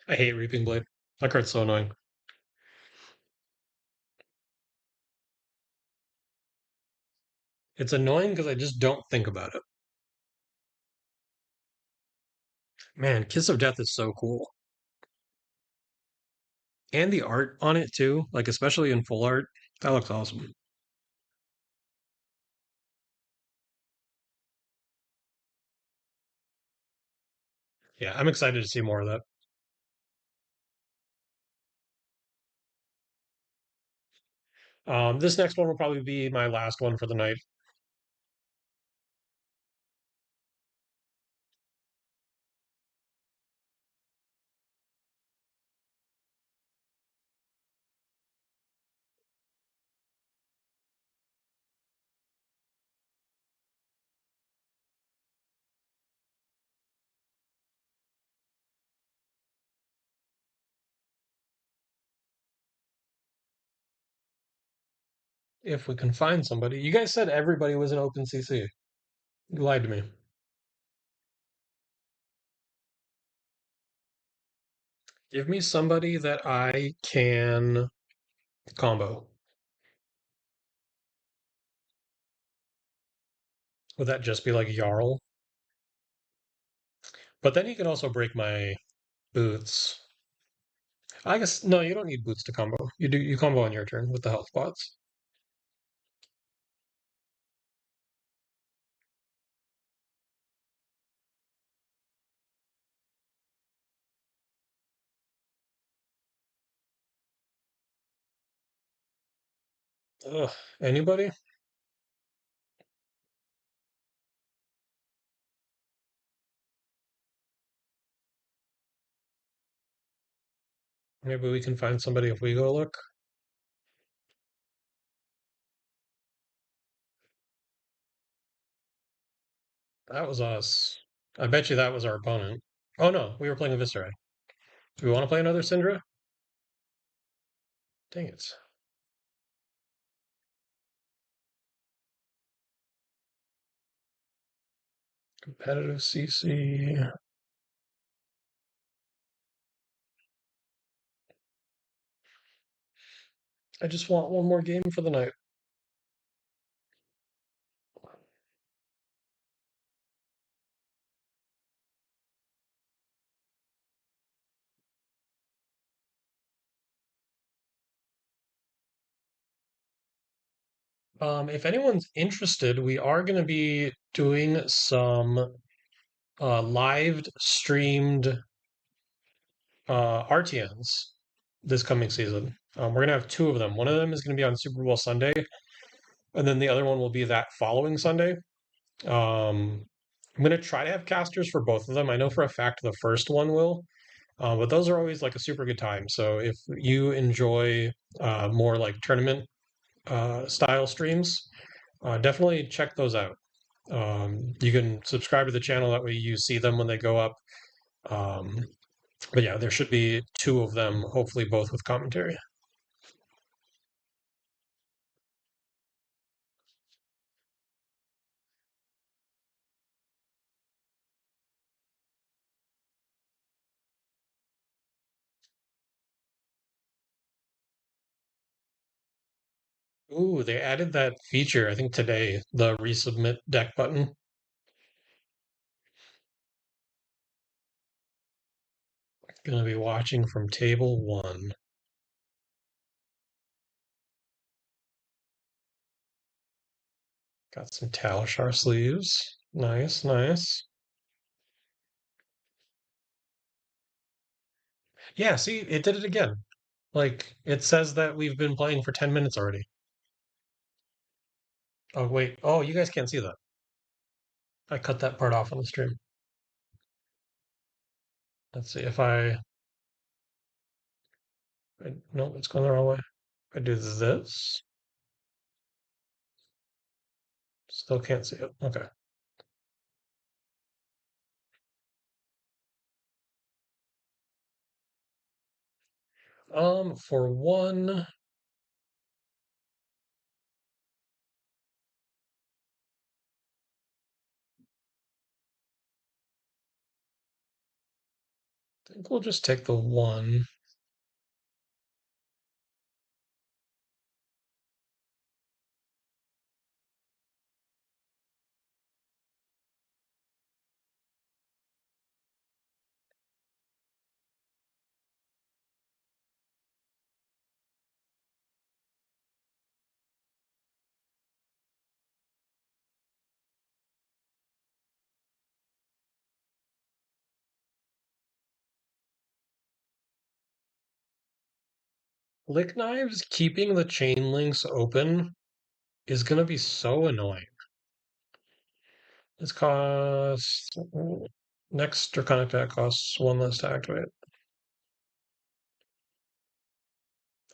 I hate Reaping Blade. That card's so annoying. It's annoying because I just don't think about it. Man, Kiss of Death is so cool. And the art on it too, like especially in full art, that looks awesome. Yeah, I'm excited to see more of that. This next one will probably be my last one for the night. If we can find somebody. You guys said everybody was in OpenCC. You lied to me. Give me somebody that I can combo. Would that just be like Jarl? But then he can also break my boots. I guess no, you don't need boots to combo. You combo on your turn with the health pots. Ugh, anybody? Maybe we can find somebody if we go look. That was us. I bet you that was our opponent. Oh no, we were playing a Viscerai. Do we want to play another Syndra? Dang it. Competitive CC. I just want one more game for the night. If anyone's interested, we are going to be doing some live streamed RTNs this coming season. We're going to have two of them. One of them is going to be on Super Bowl Sunday, and then the other one will be that following Sunday. Um, I'm going to try to have casters for both of them. I know for a fact the first one will, but those are always like a super good time. So if you enjoy more like tournament style streams, definitely check those out. You can subscribe to the channel that way you see them when they go up. Um, but yeah, there should be two of them, hopefully both with commentary. Ooh, they added that feature, I think today, the resubmit deck button. Gonna be watching from table one. Got some Talishar sleeves. Nice, nice. Yeah, see, it did it again. Like, it says that we've been playing for 10 minutes already. Oh, wait. Oh, you guys can't see that. I cut that part off on the stream. Let's see if no, it's going the wrong way. If I do this, still can't see it. Okay. For one, I think we'll just take the one. Lick knives keeping the chain links open is gonna be so annoying. This costs next draconic attack costs one less to activate.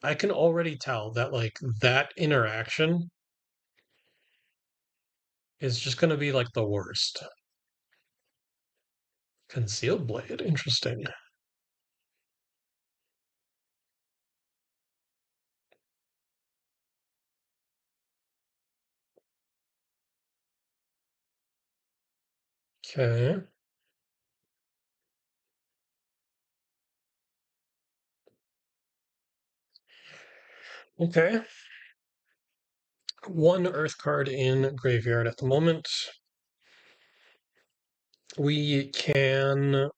I can already tell that like that interaction is just gonna be like the worst. Concealed blade, interesting. Okay. Okay. One earth card in graveyard at the moment. We can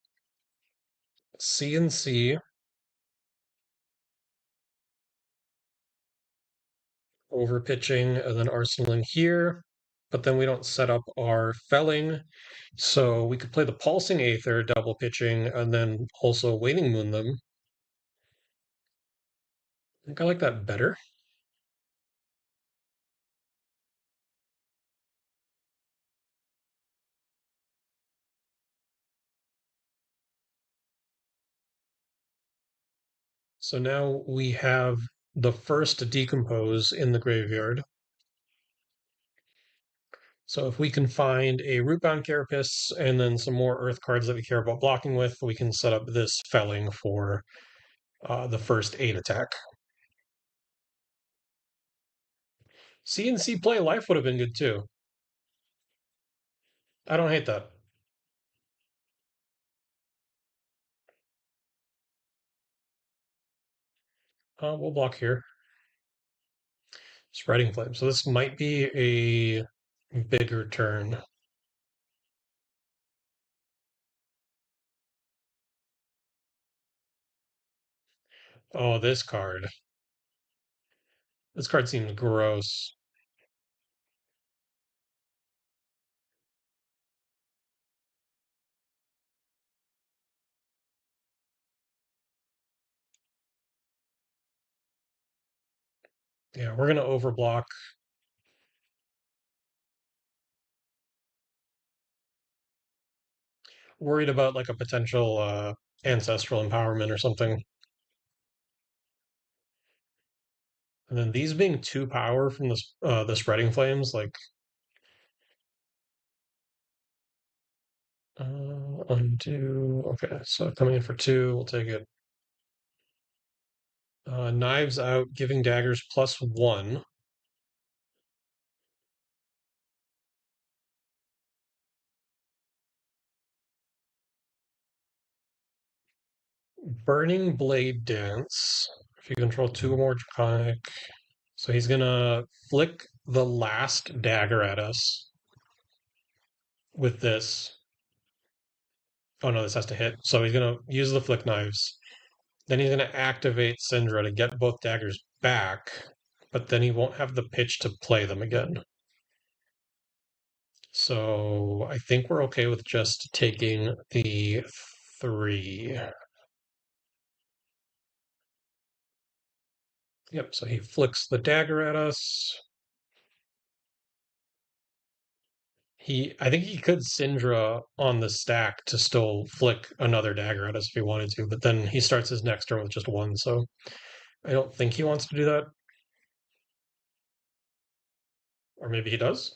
CNC over pitching and then arsenaling here, but then we don't set up our felling. So we could play the pulsing aether, double pitching, and then also waiting moon them. I think I like that better. So now we have the first to decompose in the graveyard. So if we can find a Rootbound Carapace and then some more Earth cards that we care about blocking with, we can set up this felling for the first 8 attack. CNC play life would have been good too. I don't hate that. We'll block here. Spreading Flame. So this might be a bigger turn. Oh, this card. This card seems gross. Yeah, we're gonna overblock. Worried about like a potential ancestral empowerment or something. And then these being 2 power from the spreading flames, like undo. Okay, so coming in for 2, we'll take it. Knives out, giving daggers +1. Burning Blade Dance. If you control 2 or more draconic. So he's gonna flick the last dagger at us with this. Oh no, this has to hit. So he's gonna use the flick knives. Then he's gonna activate Syndra to get both daggers back, but then he won't have the pitch to play them again. So I think we're okay with just taking the 3. Yep, so he flicks the dagger at us. I think he could Syndra on the stack to still flick another dagger at us if he wanted to, but then he starts his next turn with just 1, so I don't think he wants to do that. Or maybe he does.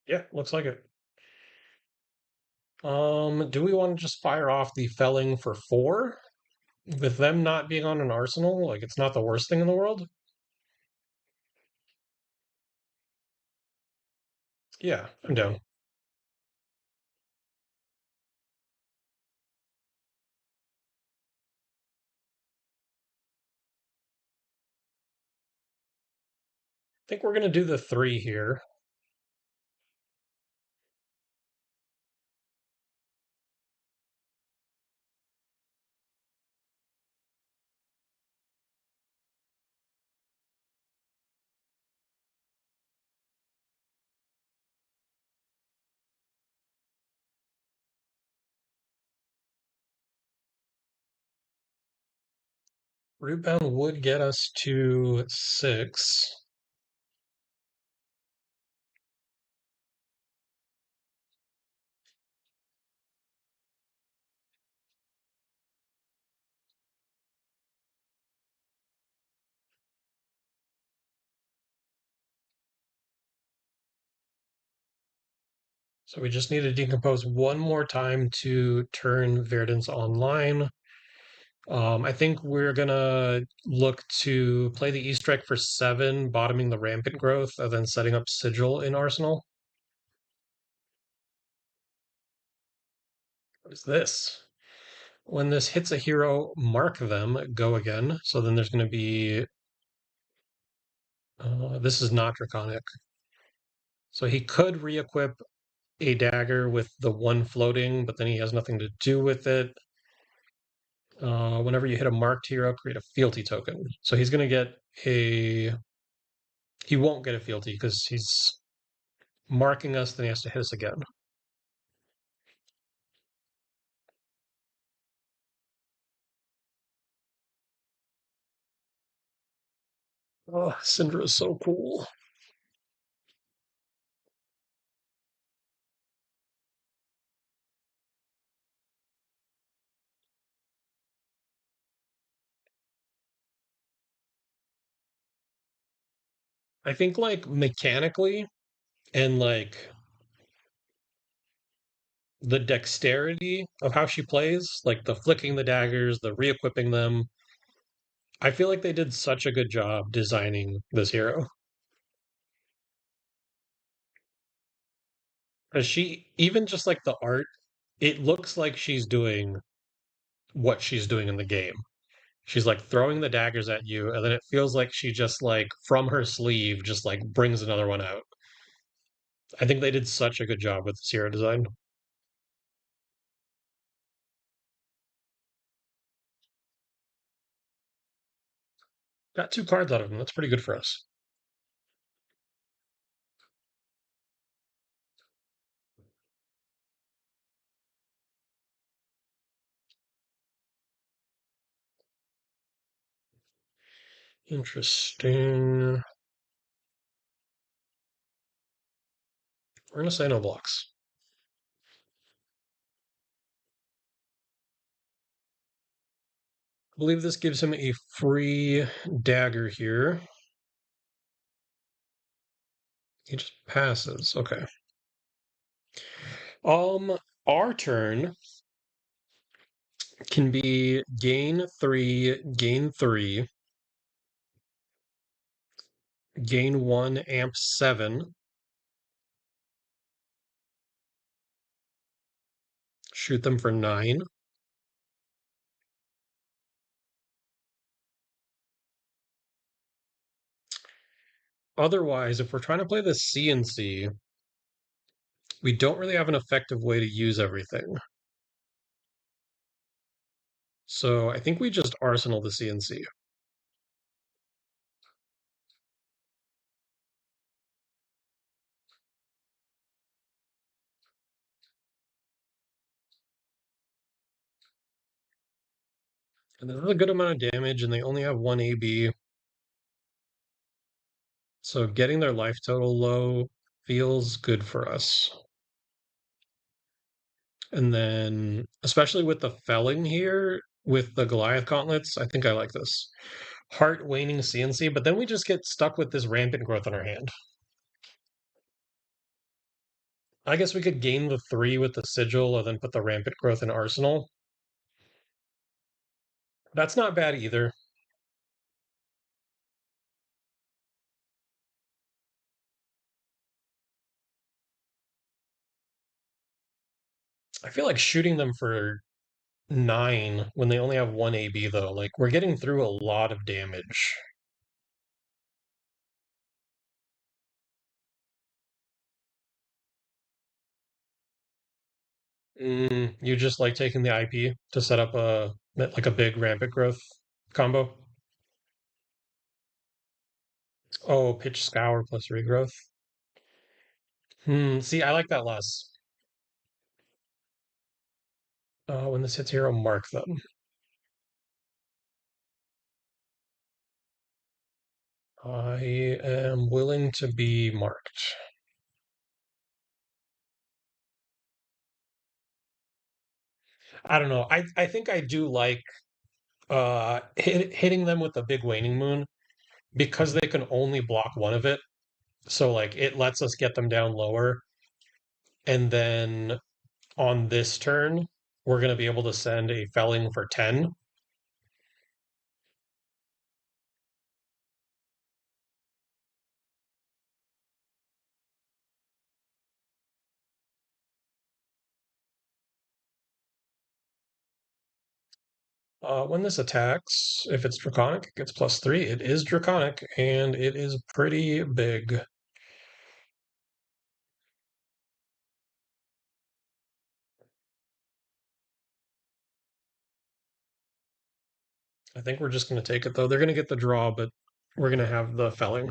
Yeah, looks like it. Do we want to just fire off the felling for 4? With them not being on an arsenal, like it's not the worst thing in the world. Yeah, I'm down. I think we're gonna do the 3 here. Rootbound would get us to 6. So we just need to decompose one more time to turn Verdance online. I think we're gonna look to play the Easter egg for 7, bottoming the rampant growth, and then setting up Sigil in Arsenal. What is this? When this hits a hero, mark them, go again. So then there's going to be, this is not Draconic. So he could re-equip a dagger with the 1 floating, but then he has nothing to do with it. Whenever you hit a marked hero, create a fealty token. So he's going to get a, he won't get a fealty because he's marking us, then he has to hit us again. Oh, Syndra is so cool. I think like mechanically and like the dexterity of how she plays, like the flicking the daggers, the re-equipping them. I feel like they did such a good job designing this hero. Because she, even just like the art, it looks like she's doing what she's doing in the game. She's like throwing the daggers at you, and then it feels like she just like from her sleeve just like brings another one out. I think they did such a good job with this hero design. Got 2 cards out of him. That's pretty good for us. Interesting. We're gonna say no blocks. I believe this gives him a free dagger here. He just passes. Okay. Our turn can be gain 3, gain 1, amp 7, shoot them for 9. Otherwise, if we're trying to play the CNC, we don't really have an effective way to use everything. So I think we just arsenal the CNC. And this is a good amount of damage, and they only have 1 AB. So getting their life total low feels good for us. And then, especially with the felling here, with the Goliath gauntlets, I think I like this. Heart waning CNC, but then we just get stuck with this rampant growth on our hand. I guess we could gain the 3 with the sigil and then put the rampant growth in arsenal. That's not bad either. I feel like shooting them for 9 when they only have 1 AB though. Like we're getting through a lot of damage. You just like taking the IP to set up a big rampant growth combo. Oh, pitch scour plus regrowth. See, I like that less. When this hits hero, mark them. I am willing to be marked. I don't know. I think I do like hitting them with the big waning moon because they can only block one of it. So like it lets us get them down lower, and then on this turn, we're going to be able to send a felling for 10. When this attacks, if it's Draconic, it gets +3. It is Draconic, and it is pretty big. I think we're just going to take it, though. They're going to get the draw, but we're going to have the felling.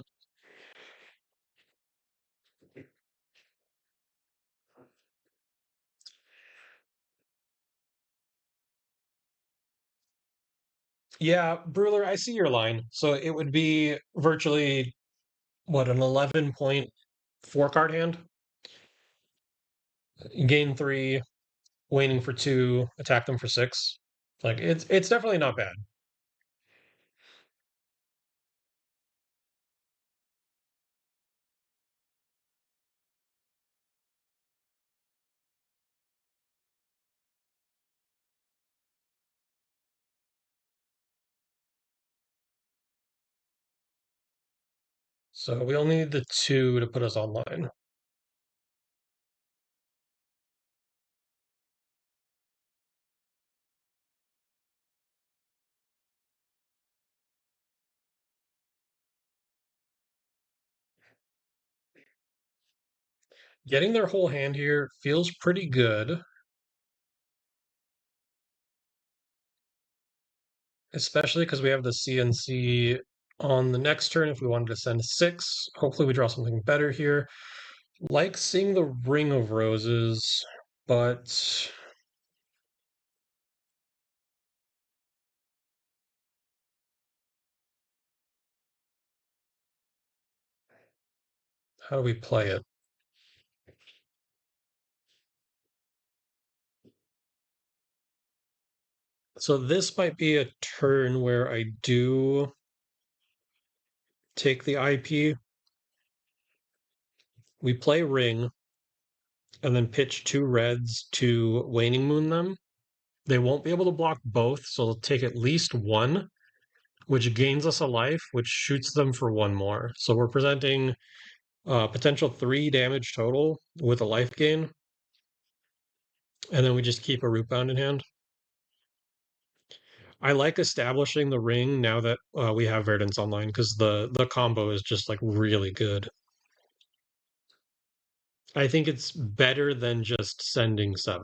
Yeah, Bruler, I see your line. So it would be virtually, what, an 11-point 4-card hand? Gain 3, waning for 2, attack them for 6. Like, it's definitely not bad. So we only need the 2 to put us online. Getting their whole hand here feels pretty good, especially because we have the CNC on the next turn if we wanted to send 6. Hopefully we draw something better here. Like seeing the Ring of Roses, but how do we play it? So this might be a turn where I do take the IP. We play Ring and then pitch 2 reds to Waning Moon them. They won't be able to block both, so they'll take at least 1, which gains us a life, which shoots them for 1 more. So we're presenting potential 3 damage total with a life gain, and then we just keep a Root Bound in hand. I like establishing the ring now that we have Verdance online because the combo is just like really good. I think it's better than just sending 7.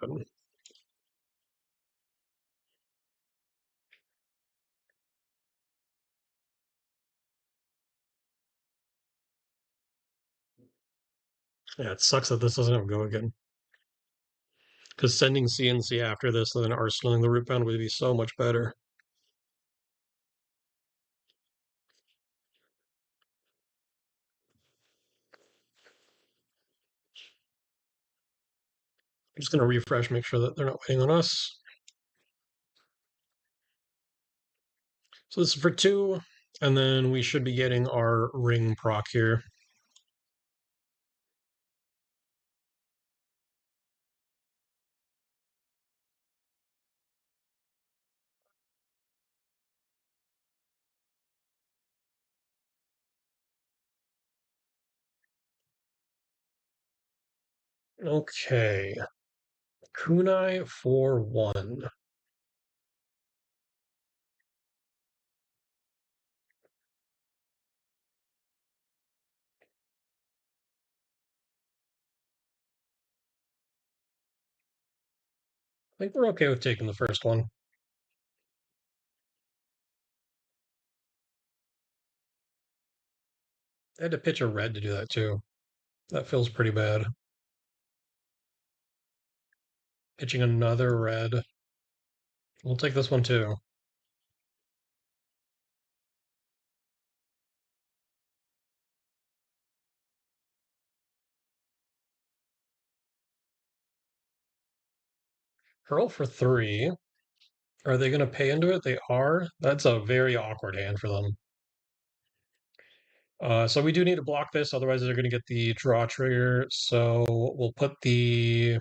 Yeah, it sucks that this doesn't have go again. Because sending CNC after this and then arsenaling the Root Bound would be so much better. I'm just going to refresh, make sure that they're not waiting on us. So this is for 2, and then we should be getting our ring proc here. Okay. Kunai for 1. I think we're okay with taking the first one. I had to pitch a red to do that too. That feels pretty bad. Pitching another red. We'll take this one too. Hurl for 3. Are they going to pay into it? They are. That's a very awkward hand for them. So we do need to block this, otherwise they're going to get the draw trigger. So we'll put the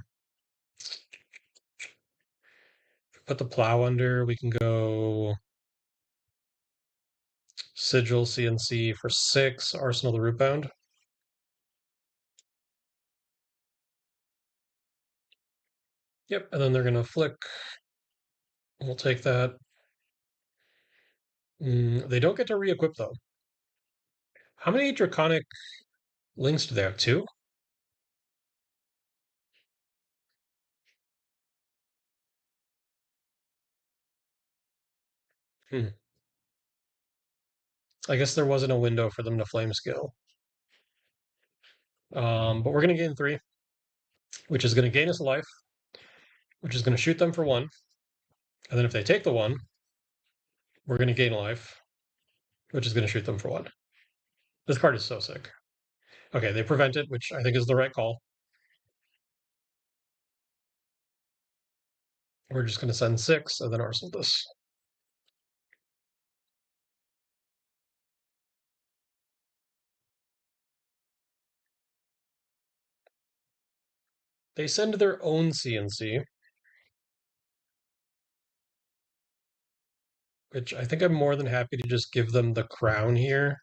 plow under. We can go Sigil CNC for 6, Arsenal the Rootbound. Yep, and then they're going to flick. We'll take that. They don't get to re-equip though. How many Draconic links do they have? 2? Hmm. I guess there wasn't a window for them to flame skill. But we're going to gain 3, which is going to gain us a life, which is going to shoot them for 1. And then if they take the 1, we're going to gain a life, which is going to shoot them for 1. This card is so sick. Okay, they prevent it, which I think is the right call. We're just going to send 6 and then Arsenal this. They send their own CNC, which I think I'm more than happy to just give them the crown here.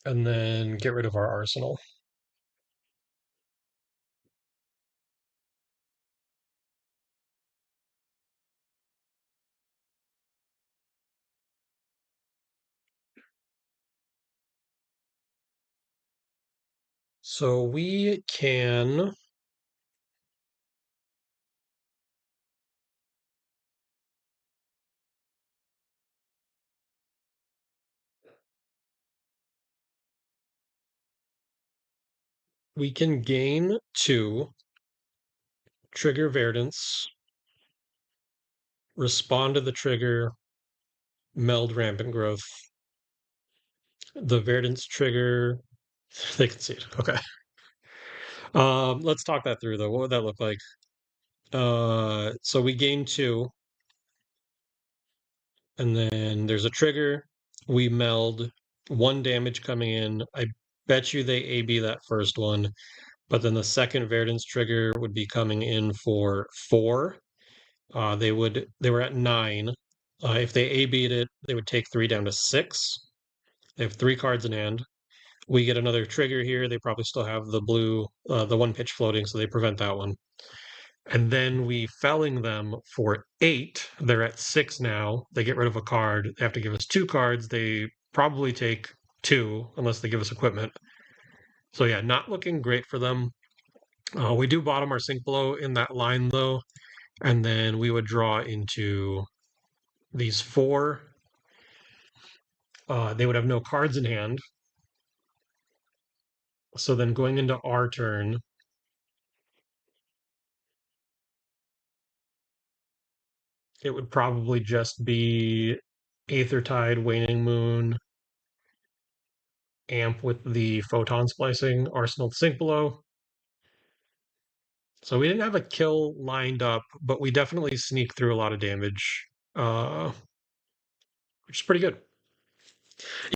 And then get rid of our arsenal. So we can gain 2, trigger Verdance, respond to the trigger, meld rampant growth. The Verdance trigger, they can see it. Okay. Let's talk that through though. What would that look like? So we gain 2, and then there's a trigger. We meld 1 damage coming in. I bet you they AB that first one, but then the second Verdance trigger would be coming in for 4. They were at 9. If they AB'd it, they would take 3 down to 6. They have 3 cards in hand. We get another trigger here. They probably still have the blue, the 1 pitch floating, so they prevent that one. And then we felling them for 8. They're at 6 now. They get rid of a card. They have to give us 2 cards. They probably take 2 unless they give us equipment. So yeah, not looking great for them. We do bottom our sink below in that line though, and then we would draw into these 4. They would have no cards in hand. So then going into our turn, it would probably just be Aethertide, Waning Moon, Amp with the Photon Splicing, Arsenal the Sink below. So we didn't have a kill lined up, but we definitely sneak through a lot of damage, which is pretty good.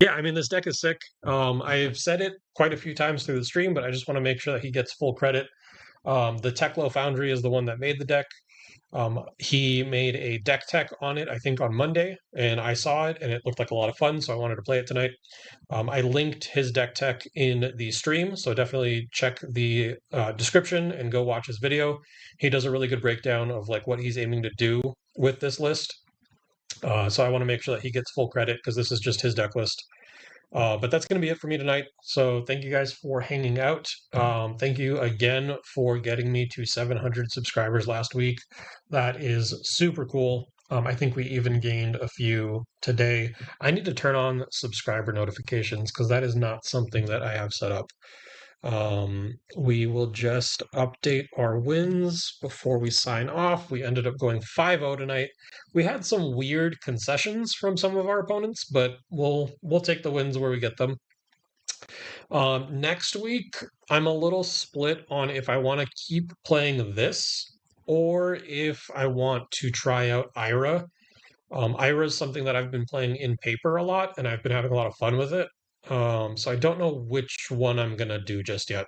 Yeah, I mean, this deck is sick. I've said it quite a few times through the stream, but I just want to make sure that he gets full credit. The Teklo Foundry is the one that made the deck. He made a deck tech on it, I think on Monday, and I saw it and it looked like a lot of fun, so I wanted to play it tonight. I linked his deck tech in the stream, so definitely check the description and go watch his video. He does a really good breakdown of like what he's aiming to do with this list. So I want to make sure that he gets full credit because this is just his deck list. But that's going to be it for me tonight. So thank you guys for hanging out. Thank you again for getting me to 700 subscribers last week. That is super cool. I think we even gained a few today. I need to turn on subscriber notifications because that is not something that I have set up. We will just update our wins before we sign off. We ended up going 5-0 tonight. We had some weird concessions from some of our opponents, but we'll take the wins where we get them. Next week, I'm a little split on if I want to keep playing this or if I want to try out Ira. Ira is something that I've been playing in paper a lot, and I've been having a lot of fun with it. So I don't know which one I'm gonna do just yet.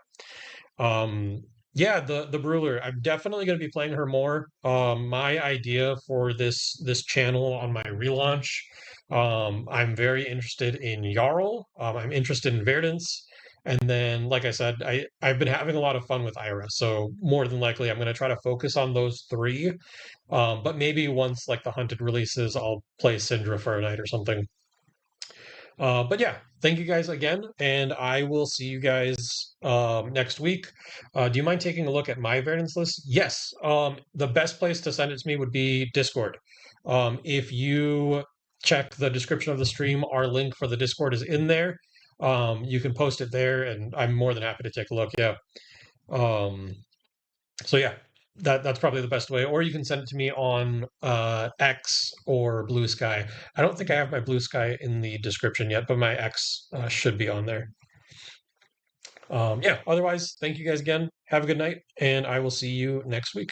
Um, yeah, the Brewler. I'm definitely going to be playing her more. My idea for this channel on my relaunch. I'm very interested in Jarl. I'm interested in Verdance, and then, like I said, I've been having a lot of fun with Ira. So more than likely, I'm going to try to focus on those three. But maybe once like the Hunted releases, I'll play Syndra for a night or something. But yeah, thank you guys again, and I will see you guys next week. Do you mind taking a look at my variance list? Yes. The best place to send it to me would be Discord. If you check the description of the stream, our link for the Discord is in there. You can post it there, and I'm more than happy to take a look. Yeah. Um, so yeah, that's probably the best way. Or you can send it to me on X or Blue Sky. I don't think I have my Blue Sky in the description yet, but my X should be on there. Yeah, otherwise, thank you guys again. Have a good night, and I will see you next week.